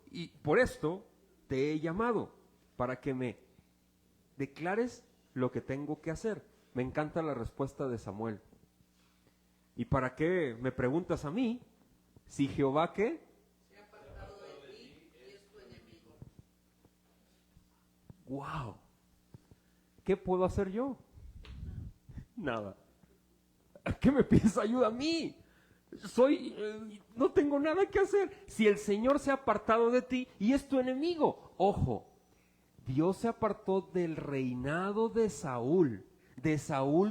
y por esto te he llamado, para que me declares lo que tengo que hacer. Me encanta la respuesta de Samuel. ¿Y para qué me preguntas a mí si Jehová qué? Se ha apartado de ti y es tu enemigo. ¡Wow! ¿Qué puedo hacer yo? Nada. ¿A qué me pides ayuda a mí? No tengo nada que hacer. Si el Señor se ha apartado de ti y es tu enemigo. Ojo, Dios se apartó del reinado de Saúl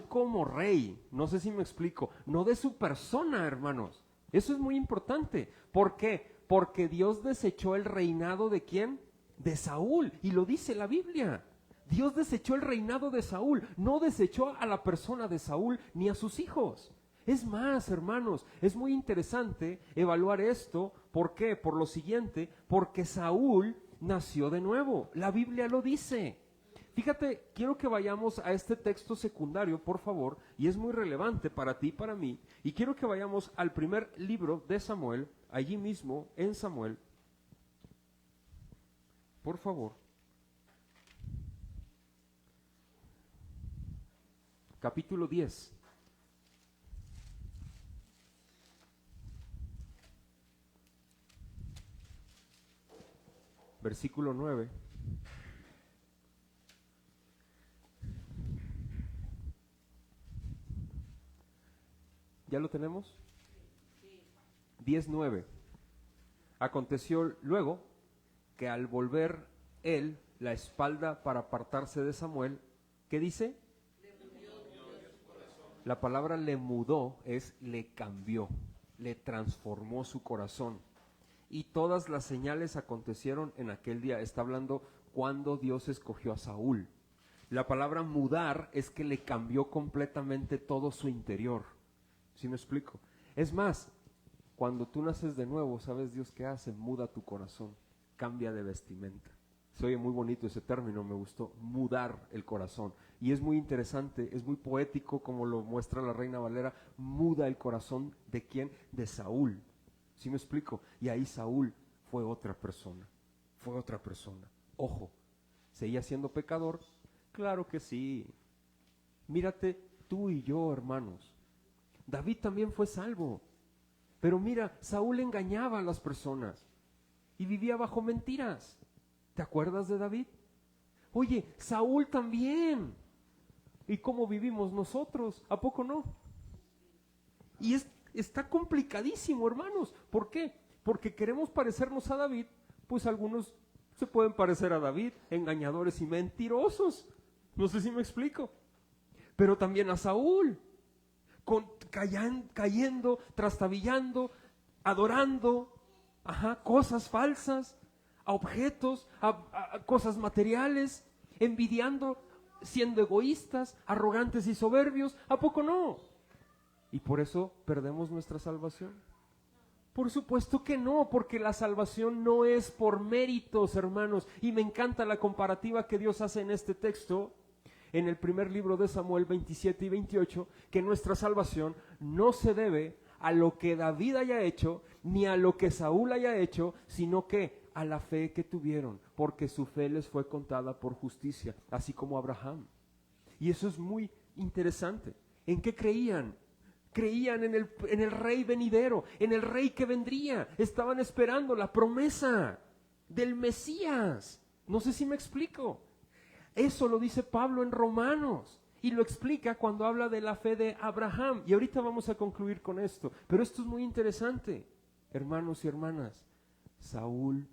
como rey. No sé si me explico. No de su persona, hermanos. Eso es muy importante. ¿Por qué? Porque Dios desechó el reinado ¿de quién? De Saúl. Y lo dice la Biblia. Dios desechó el reinado de Saúl. No desechó a la persona de Saúl ni a sus hijos. Es más, hermanos, es muy interesante evaluar esto. ¿Por qué? Por lo siguiente, porque Saúl nació de nuevo. La Biblia lo dice. Fíjate, quiero que vayamos a este texto secundario, por favor, y es muy relevante para ti y para mí. Y quiero que vayamos al primer libro de Samuel, allí mismo en Samuel. Por favor. Capítulo 10. Versículo 9. ¿Ya lo tenemos? 10:9. Aconteció luego que al volver él la espalda para apartarse de Samuel, ¿qué dice? La palabra le mudó es le cambió, le transformó su corazón. Y todas las señales acontecieron en aquel día. Está hablando cuando Dios escogió a Saúl. La palabra mudar es que le cambió completamente todo su interior. ¿Sí me explico? Es más, cuando tú naces de nuevo, ¿sabes Dios qué hace? Muda tu corazón, cambia de vestimenta. Se oye muy bonito ese término, me gustó, mudar el corazón. Y es muy interesante, es muy poético como lo muestra la Reina Valera, muda el corazón ¿de quién? De Saúl. ¿Sí me explico? Y ahí Saúl fue otra persona, fue otra persona. Ojo, ¿seguía siendo pecador? Claro que sí. Mírate tú y yo, hermanos. David también fue salvo. Pero mira, Saúl engañaba a las personas y vivía bajo mentiras. ¿Te acuerdas de David? Oye, Saúl también. ¿Y cómo vivimos nosotros? ¿A poco no? Y está complicadísimo, hermanos. ¿Por qué? Porque queremos parecernos a David, pues algunos se pueden parecer a David, engañadores y mentirosos. No sé si me explico. Pero también a Saúl, cayendo, trastabillando, adorando, cosas falsas, a objetos, a cosas materiales, envidiando, siendo egoístas, arrogantes y soberbios. ¿A poco no? ¿Y por eso perdemos nuestra salvación? Por supuesto que no, porque la salvación no es por méritos, hermanos. Y me encanta la comparativa que Dios hace en este texto, en el primer libro de Samuel 27 y 28, que nuestra salvación no se debe a lo que David haya hecho, ni a lo que Saúl haya hecho, sino que a la fe que tuvieron, porque su fe les fue contada por justicia, así como Abraham. Y eso es muy interesante. ¿En qué creían? Creían en el rey venidero, en el rey que vendría. Estaban esperando la promesa del Mesías. No sé si me explico. Eso lo dice Pablo en Romanos y lo explica cuando habla de la fe de Abraham. Y ahorita vamos a concluir con esto, pero esto es muy interesante. Hermanos y hermanas, Saúl,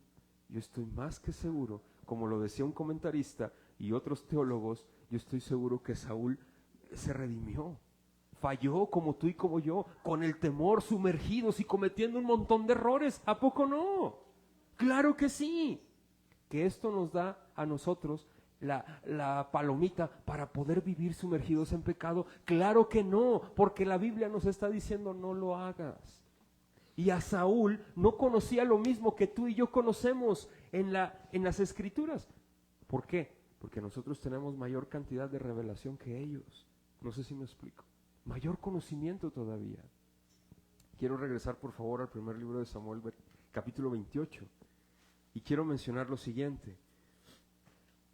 yo estoy más que seguro, como lo decía un comentarista y otros teólogos, yo estoy seguro que Saúl se redimió. Falló como tú y como yo, con el temor, sumergidos y cometiendo un montón de errores. ¿A poco no? Claro que sí. Que esto nos da a nosotros la palomita para poder vivir sumergidos en pecado. Claro que no, porque la Biblia nos está diciendo no lo hagas. Y a Saúl no conocía lo mismo que tú y yo conocemos en las Escrituras. ¿Por qué? Porque nosotros tenemos mayor cantidad de revelación que ellos. No sé si me explico. Mayor conocimiento todavía. Quiero regresar por favor al primer libro de Samuel, capítulo 28. Y quiero mencionar lo siguiente.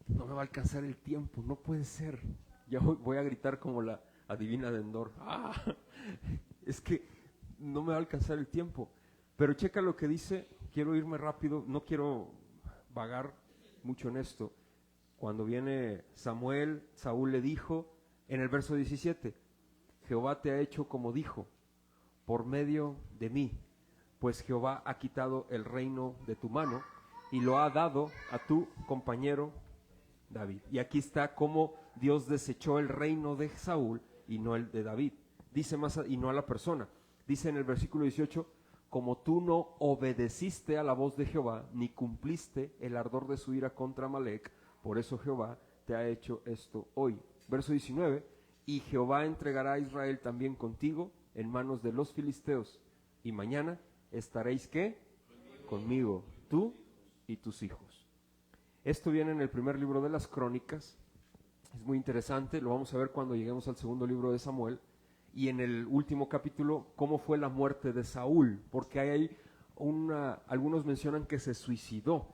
No me va a alcanzar el tiempo, no puede ser. Ya voy a gritar como la adivina de Endor. ¡Ah! Es que no me va a alcanzar el tiempo. Pero checa lo que dice, quiero irme rápido, no quiero vagar mucho en esto. Cuando viene Samuel, Saúl le dijo, en el verso 17, Jehová te ha hecho como dijo, por medio de mí, pues Jehová ha quitado el reino de tu mano y lo ha dado a tu compañero David. Y aquí está cómo Dios desechó el reino de Saúl y no el de David. Dice más, y no a la persona. Dice en el versículo 18, como tú no obedeciste a la voz de Jehová, ni cumpliste el ardor de su ira contra Amalec, por eso Jehová te ha hecho esto hoy. Verso 19, y Jehová entregará a Israel también contigo en manos de los filisteos, y mañana estaréis ¿qué? Conmigo, tú y tus hijos. Esto viene en el primer libro de las Crónicas, es muy interesante, lo vamos a ver cuando lleguemos al segundo libro de Samuel, y en el último capítulo, cómo fue la muerte de Saúl, porque hay algunos mencionan que se suicidó,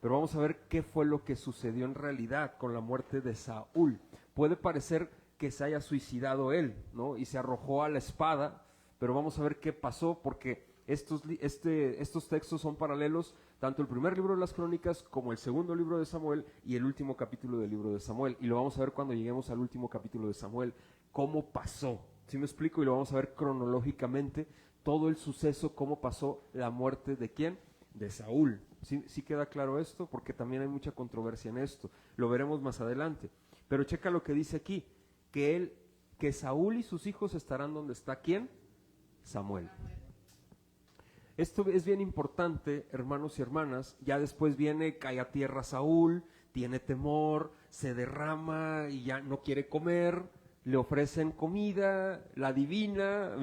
pero vamos a ver qué fue lo que sucedió en realidad con la muerte de Saúl. Puede parecer que se haya suicidado él, ¿no? Y se arrojó a la espada, pero vamos a ver qué pasó, porque estos textos son paralelos, tanto el primer libro de las Crónicas como el segundo libro de Samuel y el último capítulo del libro de Samuel. Y lo vamos a ver cuando lleguemos al último capítulo de Samuel, cómo pasó. ¿Sí me explico? Y lo vamos a ver cronológicamente, todo el suceso, cómo pasó la muerte de ¿quién? De Saúl. ¿Sí queda claro esto? Porque también hay mucha controversia en esto. Lo veremos más adelante. Pero checa lo que dice aquí, que Saúl y sus hijos estarán donde está ¿quién? Samuel. Esto es bien importante, hermanos y hermanas. Ya después viene, cae a tierra Saúl, tiene temor, se derrama y ya no quiere comer, le ofrecen comida, la adivina.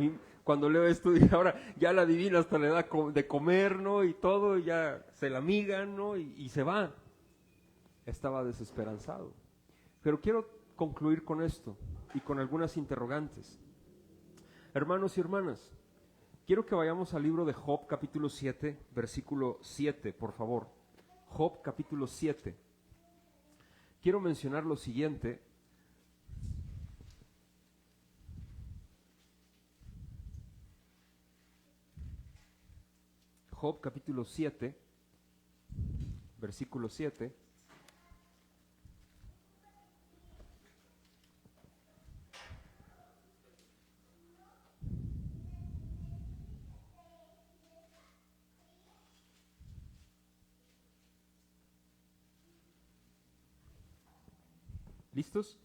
Cuando leo esto, dije, ahora ya la adivina hasta le da de comer, ¿no? Y todo, y ya se la amigan, ¿no? Y se va. Estaba desesperanzado. Pero quiero concluir con esto y con algunas interrogantes. Hermanos y hermanas, quiero que vayamos al libro de Job, capítulo 7, versículo 7, por favor. Job, capítulo 7. Quiero mencionar lo siguiente. Job, capítulo 7, versículo 7. ¿Listos?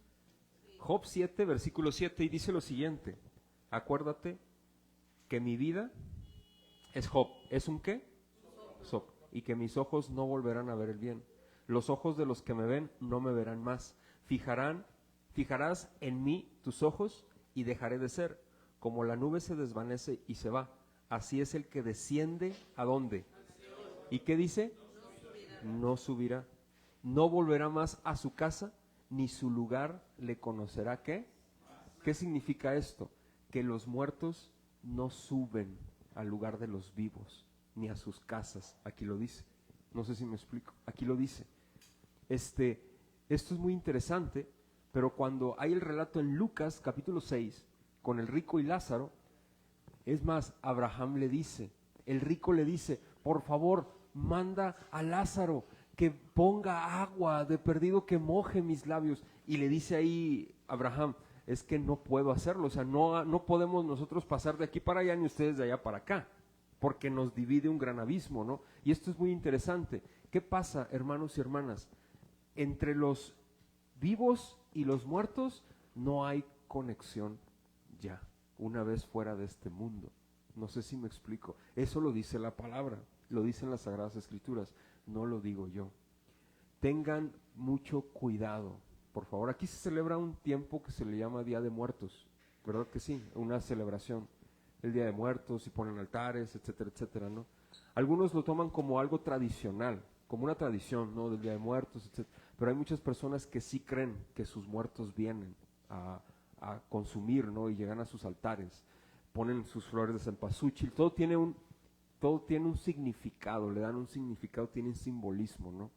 Job 7, versículo 7, y dice lo siguiente: acuérdate que mi vida es Job. ¿Es un qué? Job. Y que mis ojos no volverán a ver el bien. Los ojos de los que me ven no me verán más. Fijarás en mí tus ojos y dejaré de ser. Como la nube se desvanece y se va, así es el que desciende ¿a dónde? ¿Y qué dice? No subirá. No volverá más a su casa, ni su lugar le conocerá. ¿Qué? ¿Qué significa esto? Que los muertos no suben al lugar de los vivos, ni a sus casas. Aquí lo dice. No sé si me explico. Aquí lo dice. Esto es muy interesante, pero cuando hay el relato en Lucas, capítulo 6, con el rico y Lázaro, es más, Abraham le dice, el rico le dice, por favor, manda a Lázaro que ponga agua, de perdido que moje mis labios. Y le dice ahí Abraham, es que no puedo hacerlo, o sea, no podemos nosotros pasar de aquí para allá ni ustedes de allá para acá. porque nos divide un gran abismo, ¿no? Y esto es muy interesante. ¿Qué pasa, hermanos y hermanas? Entre los vivos y los muertos no hay conexión ya, una vez fuera de este mundo. No sé si me explico. Eso lo dice la palabra, lo dicen las Sagradas Escrituras, no lo digo yo. Tengan mucho cuidado, por favor. Aquí se celebra un tiempo que se le llama Día de Muertos, ¿verdad que sí? Una celebración, el Día de Muertos, y ponen altares, etcétera, etcétera, ¿no? Algunos lo toman como algo tradicional, como una tradición, ¿no? Del Día de Muertos, etcétera. Pero hay muchas personas que sí creen que sus muertos vienen a consumir, ¿no? Y llegan a sus altares, ponen sus flores de cempasúchil, todo tiene un significado, le dan un significado, tienen simbolismo, ¿no?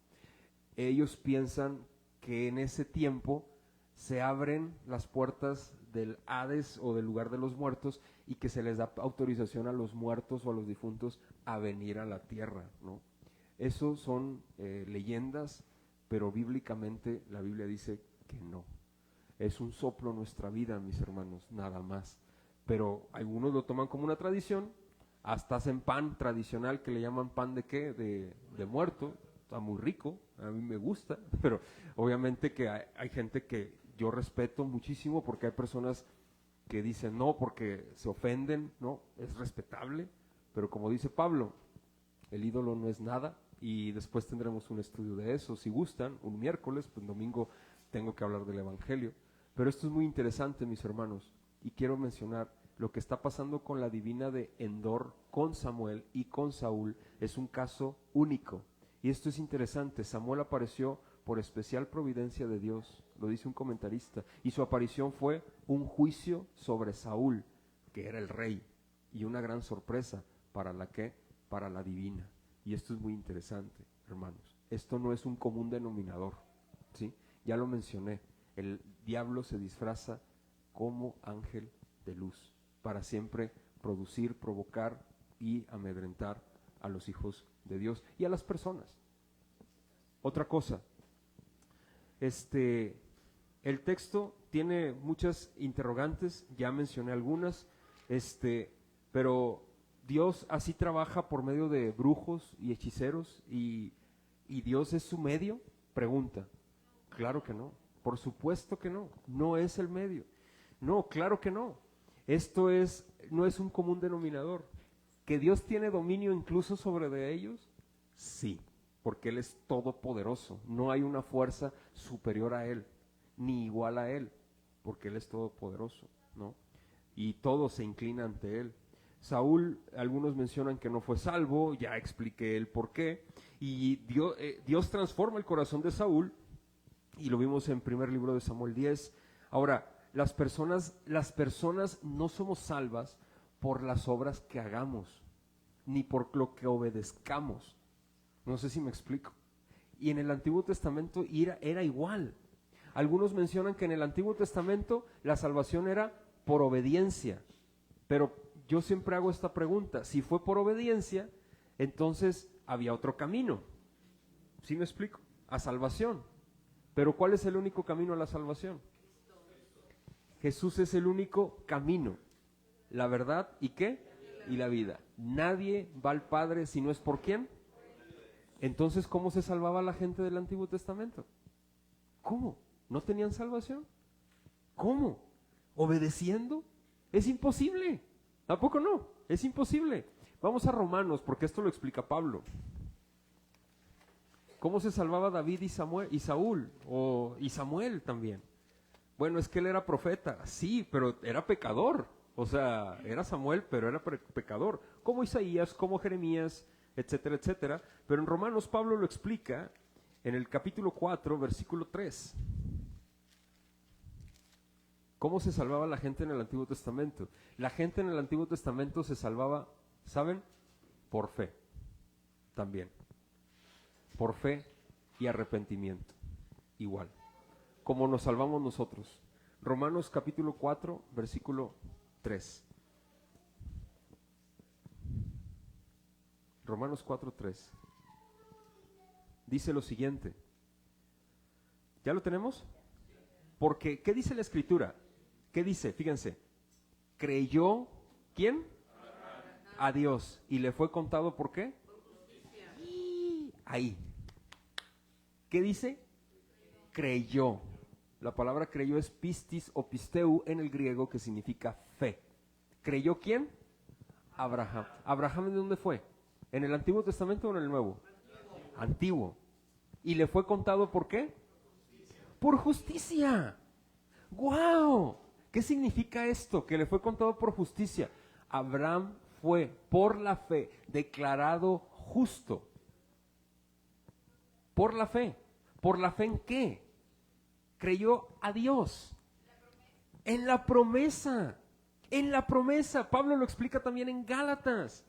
Ellos piensan que en ese tiempo se abren las puertas del Hades o del lugar de los muertos y que se les da autorización a los muertos o a los difuntos a venir a la tierra, ¿no? Eso son leyendas, pero bíblicamente la Biblia dice que no. Es un soplo nuestra vida, mis hermanos, nada más. Pero algunos lo toman como una tradición, hasta hacen pan tradicional que le llaman pan de ¿qué? De muerto. Está muy rico, a mí me gusta, pero obviamente que hay gente que yo respeto muchísimo, porque hay personas que dicen no porque se ofenden, no, es respetable, pero como dice Pablo, el ídolo no es nada, y después tendremos un estudio de eso, si gustan, un miércoles, pues domingo tengo que hablar del Evangelio. Pero esto es muy interesante, mis hermanos, y quiero mencionar lo que está pasando con la divina de Endor, con Samuel y con Saúl, es un caso único. Y esto es interesante, Samuel apareció por especial providencia de Dios, lo dice un comentarista, y su aparición fue un juicio sobre Saúl, que era el rey, y una gran sorpresa para la divina. Y esto es muy interesante, hermanos. Esto no es un común denominador, ¿sí? Ya lo mencioné, el diablo se disfraza como ángel de luz para siempre producir, provocar y amedrentar a los hijos de Dios y a las personas. Otra cosa, el texto tiene muchas interrogantes, ya mencioné algunas, pero Dios así trabaja por medio de brujos y hechiceros y Dios es su medio. Pregunta, claro que no, por supuesto que no, no es el medio, no, claro que no. Esto no es un común denominador. ¿Que Dios tiene dominio incluso sobre de ellos? Sí, porque Él es todopoderoso. No hay una fuerza superior a Él, ni igual a Él, porque Él es todopoderoso, ¿no? Y todo se inclina ante Él. Saúl, algunos mencionan que no fue salvo, ya expliqué el por qué. Y Dios transforma el corazón de Saúl, y lo vimos en primer libro de Samuel 10. Ahora, las personas no somos salvas por las obras que hagamos, ni por lo que obedezcamos. No sé si me explico. Y en el Antiguo Testamento era igual. Algunos mencionan que en el Antiguo Testamento la salvación era por obediencia, pero yo siempre hago esta pregunta: si fue por obediencia, entonces había otro camino. ¿Sí me explico? A salvación. Pero ¿cuál es el único camino a la salvación? Jesús es el único camino, la verdad y ¿qué? Y la vida. Nadie va al Padre si no es por ¿quién? Entonces, ¿cómo se salvaba la gente del Antiguo Testamento? ¿Cómo? ¿No tenían salvación? ¿Cómo? ¿Obedeciendo? Es imposible. ¿A poco no? Es imposible. Vamos a Romanos, porque esto lo explica Pablo. ¿Cómo se salvaba David y Saúl? Y Samuel también. Bueno, es que él era profeta, sí, pero era pecador. O sea, era Samuel, pero era pecador. Como Isaías, como Jeremías, etcétera, etcétera. Pero en Romanos Pablo lo explica en el capítulo 4, versículo 3. ¿Cómo se salvaba la gente en el Antiguo Testamento? La gente en el Antiguo Testamento se salvaba, ¿saben? Por fe, también. Por fe y arrepentimiento, igual. Como nos salvamos nosotros. Romanos capítulo 4, versículo 3. Romanos 4:3. Dice lo siguiente. ¿Ya lo tenemos? Porque, ¿qué dice la Escritura? ¿Qué dice? Fíjense. ¿Creyó quién? a Dios y le fue contado ¿por qué? Ahí. ¿Qué dice? Creyó. La palabra creyó es pistis o pisteu en el griego, que significa fe. ¿Creyó quién? Abraham. ¿Abraham de dónde fue? ¿En el Antiguo Testamento o en el Nuevo? Antiguo. ¿Y le fue contado por qué? Por justicia. ¡Guau! ¿Qué significa esto? Que le fue contado por justicia. Abraham fue, por la fe, declarado justo. Por la fe. ¿Por la fe en qué? Creyó a Dios. En la promesa. En la promesa. Pablo lo explica también en Gálatas.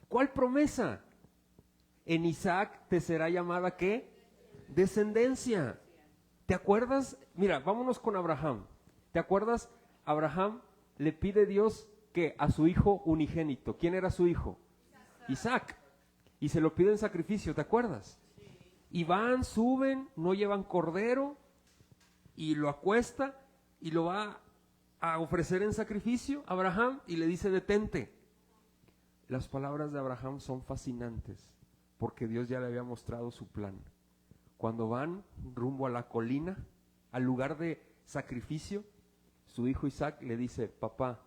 ¿Cuál promesa? En Isaac te será llamada ¿qué? Descendencia. ¿Te acuerdas? Mira, vámonos con Abraham. ¿Te acuerdas? Abraham le pide a Dios que a su hijo unigénito. ¿Quién era su hijo? Isaac. Y se lo pide en sacrificio, ¿te acuerdas? Y van, suben, no llevan cordero y lo acuesta y lo va a ofrecer en sacrificio a Abraham y le dice detente. Las palabras de Abraham son fascinantes porque Dios ya le había mostrado su plan. Cuando van rumbo a la colina, al lugar de sacrificio, su hijo Isaac le dice, papá,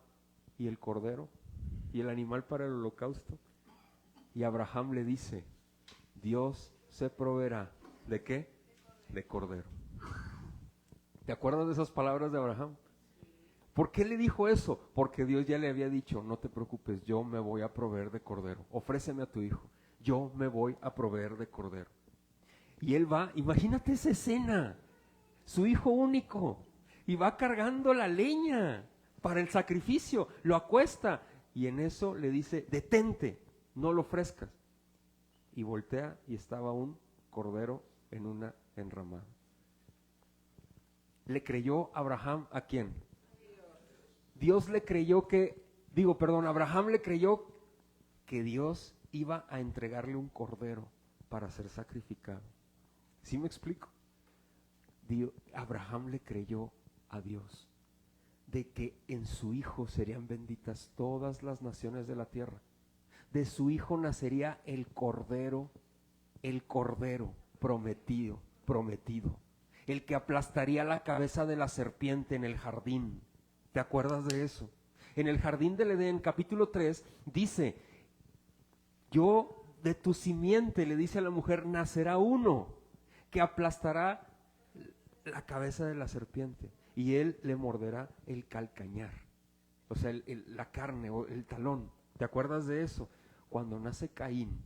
¿y el cordero? ¿Y el animal para el holocausto? Y Abraham le dice, Dios se proveerá, ¿de qué? De cordero. ¿Te acuerdas de esas palabras de Abraham? ¿Por qué le dijo eso? Porque Dios ya le había dicho, no te preocupes, yo me voy a proveer de cordero. Ofréceme a tu hijo, yo me voy a proveer de cordero. Y él va, imagínate esa escena, su hijo único, y va cargando la leña para el sacrificio, lo acuesta, y en eso le dice, detente, no lo ofrezcas. Y voltea y estaba un cordero en una enramada. ¿Le creyó Abraham a quién? Dios le creyó Abraham le creyó que Dios iba a entregarle un cordero para ser sacrificado. ¿Sí me explico? Abraham le creyó a Dios de que en su hijo serían benditas todas las naciones de la tierra. De su hijo nacería el cordero prometido, el que aplastaría la cabeza de la serpiente en el jardín. ¿Te acuerdas de eso? En el jardín del Edén, capítulo 3, dice, yo de tu simiente, le dice a la mujer, nacerá uno que aplastará la cabeza de la serpiente y él le morderá el calcañar, o sea, la carne o el talón. ¿Te acuerdas de eso? Cuando nace Caín,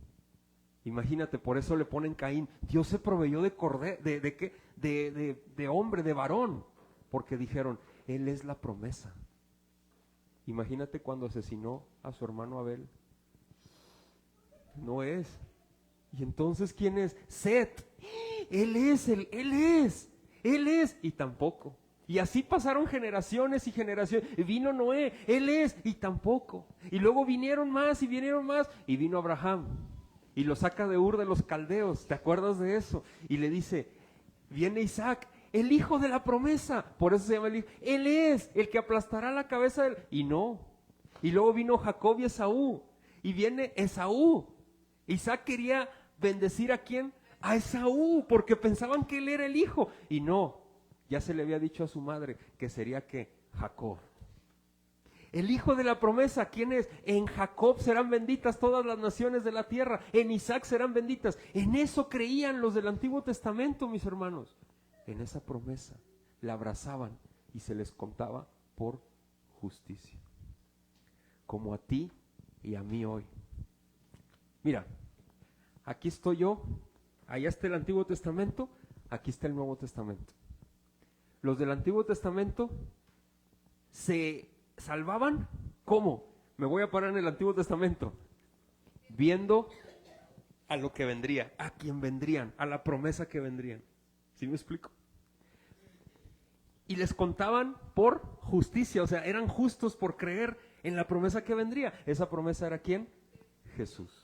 imagínate, por eso le ponen Caín. Dios se proveyó de cordero, de hombre, de varón, porque dijeron, él es la promesa. Imagínate cuando asesinó a su hermano Abel. No es. Y entonces, ¿quién es? Set. Él es. Y tampoco. Y así pasaron generaciones y generaciones. Vino Noé, él es, y tampoco. Y luego vinieron más, y vino Abraham. Y lo saca de Ur de los Caldeos, ¿te acuerdas de eso? Y le dice, viene Isaac, el hijo de la promesa. Por eso se llama el hijo. Él es el que aplastará la cabeza del... Y no. Y luego vino Jacob y Esaú. Y viene Esaú. Isaac quería bendecir ¿a quién? A Esaú, porque pensaban que él era el hijo. Y no. Ya se le había dicho a su madre que sería ¿qué? Jacob. El hijo de la promesa, ¿quién es? En Jacob serán benditas todas las naciones de la tierra. En Isaac serán benditas. En eso creían los del Antiguo Testamento, mis hermanos. En esa promesa la abrazaban y se les contaba por justicia. Como a ti y a mí hoy. Mira, aquí estoy yo, allá está el Antiguo Testamento, aquí está el Nuevo Testamento. Los del Antiguo Testamento se salvaban, ¿cómo? Me voy a parar en el Antiguo Testamento, viendo a lo que vendría, a quien vendrían, a la promesa que vendrían. ¿Sí me explico? Y les contaban por justicia, o sea, eran justos por creer en la promesa que vendría. ¿Esa promesa era quién? Jesús.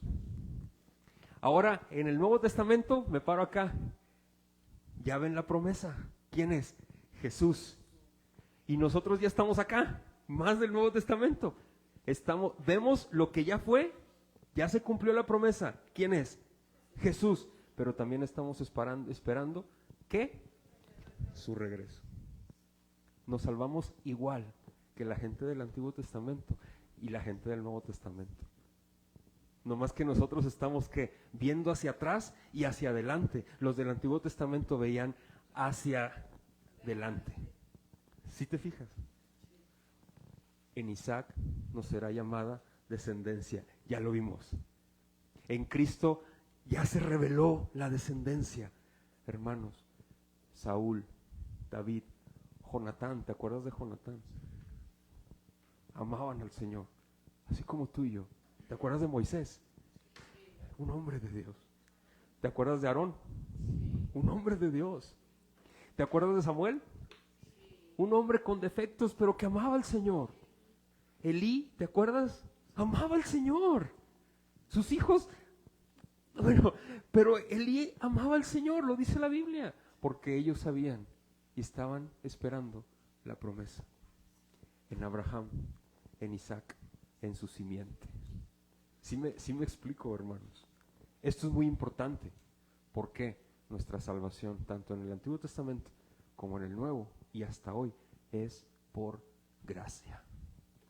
Ahora, en el Nuevo Testamento, me paro acá, ya ven la promesa. ¿Quién es? Jesús. Y nosotros ya estamos acá, más del Nuevo Testamento. Vemos lo que ya fue Ya se cumplió la promesa. ¿Quién es? Jesús. Pero también estamos esperando ¿qué? Su regreso. Nos salvamos igual que la gente del Antiguo Testamento y la gente del Nuevo Testamento. No más que nosotros estamos ¿qué? Viendo hacia atrás y hacia adelante. Los del Antiguo Testamento veían hacia adelante. ¿Sí te fijas? En Isaac nos será llamada descendencia. Ya lo vimos. En Cristo ya se reveló la descendencia. Hermanos, Saúl, David, Jonatán, ¿te acuerdas de Jonatán? Amaban al Señor, así como tú y yo. ¿Te acuerdas de Moisés? Un hombre de Dios. ¿Te acuerdas de Aarón? Un hombre de Dios. ¿Te acuerdas de Samuel? Un hombre con defectos, pero que amaba al Señor. Elí, ¿te acuerdas? Amaba al Señor. Sus hijos, bueno, pero Elí amaba al Señor, lo dice la Biblia, porque ellos sabían y estaban esperando la promesa. En Abraham, en Isaac, en su simiente. Sí me explico, hermanos. Esto es muy importante. ¿Por qué? Nuestra salvación, tanto en el Antiguo Testamento como en el Nuevo y hasta hoy, es por gracia.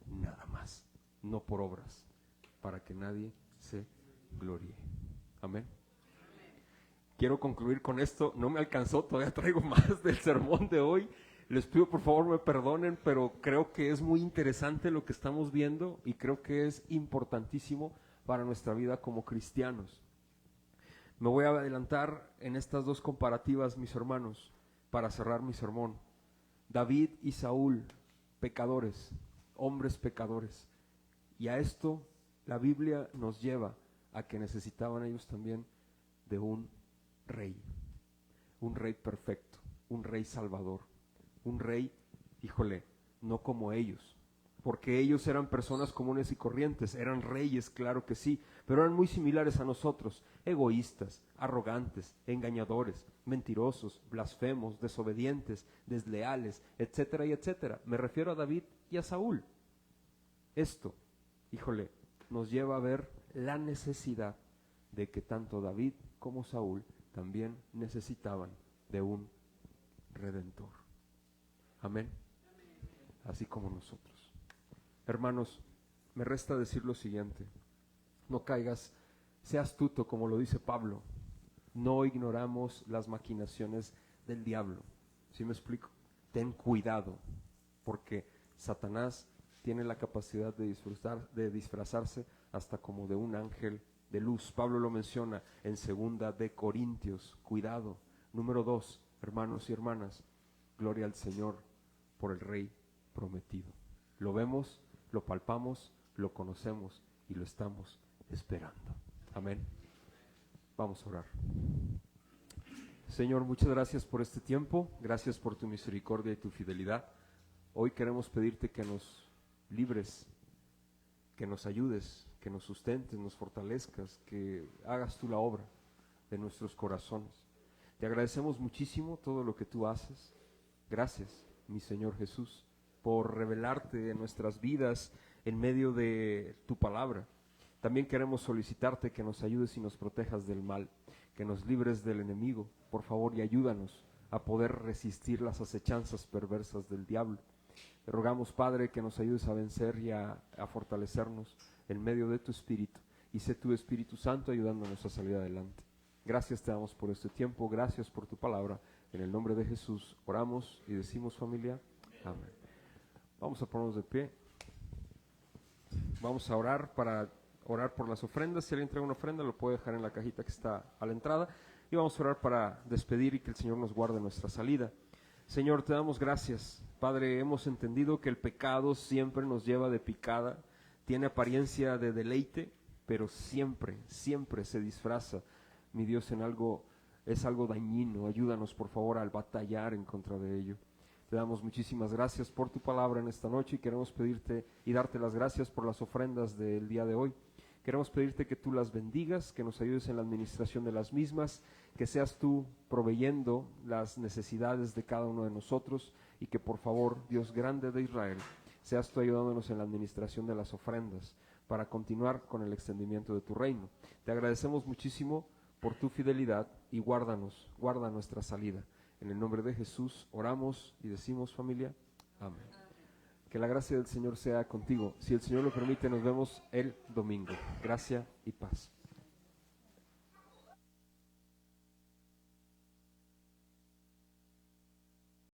Nada más. No por obras. Para que nadie se gloríe. Amén. Quiero concluir con esto. No me alcanzó, todavía traigo más del sermón de hoy. Les pido por favor me perdonen, pero creo que es muy interesante lo que estamos viendo y creo que es importantísimo para nuestra vida como cristianos. Me voy a adelantar en estas dos comparativas, mis hermanos, para cerrar mi sermón. David y Saúl, pecadores, hombres pecadores. Y a esto la Biblia nos lleva a que necesitaban ellos también de un rey perfecto, un rey salvador, un rey, híjole, no como ellos, porque ellos eran personas comunes y corrientes, eran reyes, claro que sí, pero eran muy similares a nosotros, egoístas, arrogantes, engañadores, mentirosos, blasfemos, desobedientes, desleales, etcétera y etcétera. Me refiero a David y a Saúl. Esto, híjole, nos lleva a ver la necesidad de que tanto David como Saúl también necesitaban de un redentor. Amén. Así como nosotros. Hermanos, me resta decir lo siguiente. No caigas, sé astuto como lo dice Pablo. No ignoramos las maquinaciones del diablo. ¿Sí me explico? Ten cuidado, porque Satanás tiene la capacidad de disfrazarse hasta como de un ángel de luz. Pablo lo menciona en 2 de Corintios. Cuidado. Número 2, hermanos y hermanas, gloria al Señor por el Rey prometido. Lo vemos, lo palpamos, lo conocemos y lo estamos esperando. Amén. Vamos a orar. Señor, muchas gracias por este tiempo, gracias por tu misericordia y tu fidelidad. Hoy queremos pedirte que nos libres, que nos ayudes, que nos sustentes, nos fortalezcas, que hagas tú la obra de nuestros corazones. Te agradecemos muchísimo todo lo que tú haces. Gracias, mi Señor Jesús, por revelarte en nuestras vidas en medio de tu palabra. También queremos solicitarte que nos ayudes y nos protejas del mal, que nos libres del enemigo, por favor, y ayúdanos a poder resistir las acechanzas perversas del diablo. Te rogamos, Padre, que nos ayudes a vencer y a fortalecernos en medio de tu Espíritu, y sé tu Espíritu Santo ayudándonos a salir adelante. Gracias te damos por este tiempo, gracias por tu palabra. En el nombre de Jesús oramos y decimos, familia, amén. Vamos a ponernos de pie. Vamos a orar por las ofrendas. Si alguien trae una ofrenda, lo puede dejar en la cajita que está a la entrada. Y vamos a orar para despedir y que el Señor nos guarde nuestra salida. Señor, te damos gracias. Padre, hemos entendido que el pecado siempre nos lleva de picada. Tiene apariencia de deleite, pero siempre se disfraza, mi Dios, es algo dañino. Ayúdanos, por favor, al batallar en contra de ello. Te damos muchísimas gracias por tu palabra en esta noche y queremos pedirte y darte las gracias por las ofrendas del día de hoy. Queremos pedirte que tú las bendigas, que nos ayudes en la administración de las mismas, que seas tú proveyendo las necesidades de cada uno de nosotros y que por favor, Dios grande de Israel, seas tú ayudándonos en la administración de las ofrendas. para continuar con el extendimiento de tu reino. Te agradecemos muchísimo por tu fidelidad y guárdanos, guarda nuestra salida. En el nombre de Jesús oramos y decimos, familia, amén. Que la gracia del Señor sea contigo. Si el Señor lo permite, nos vemos el domingo. Gracia y paz.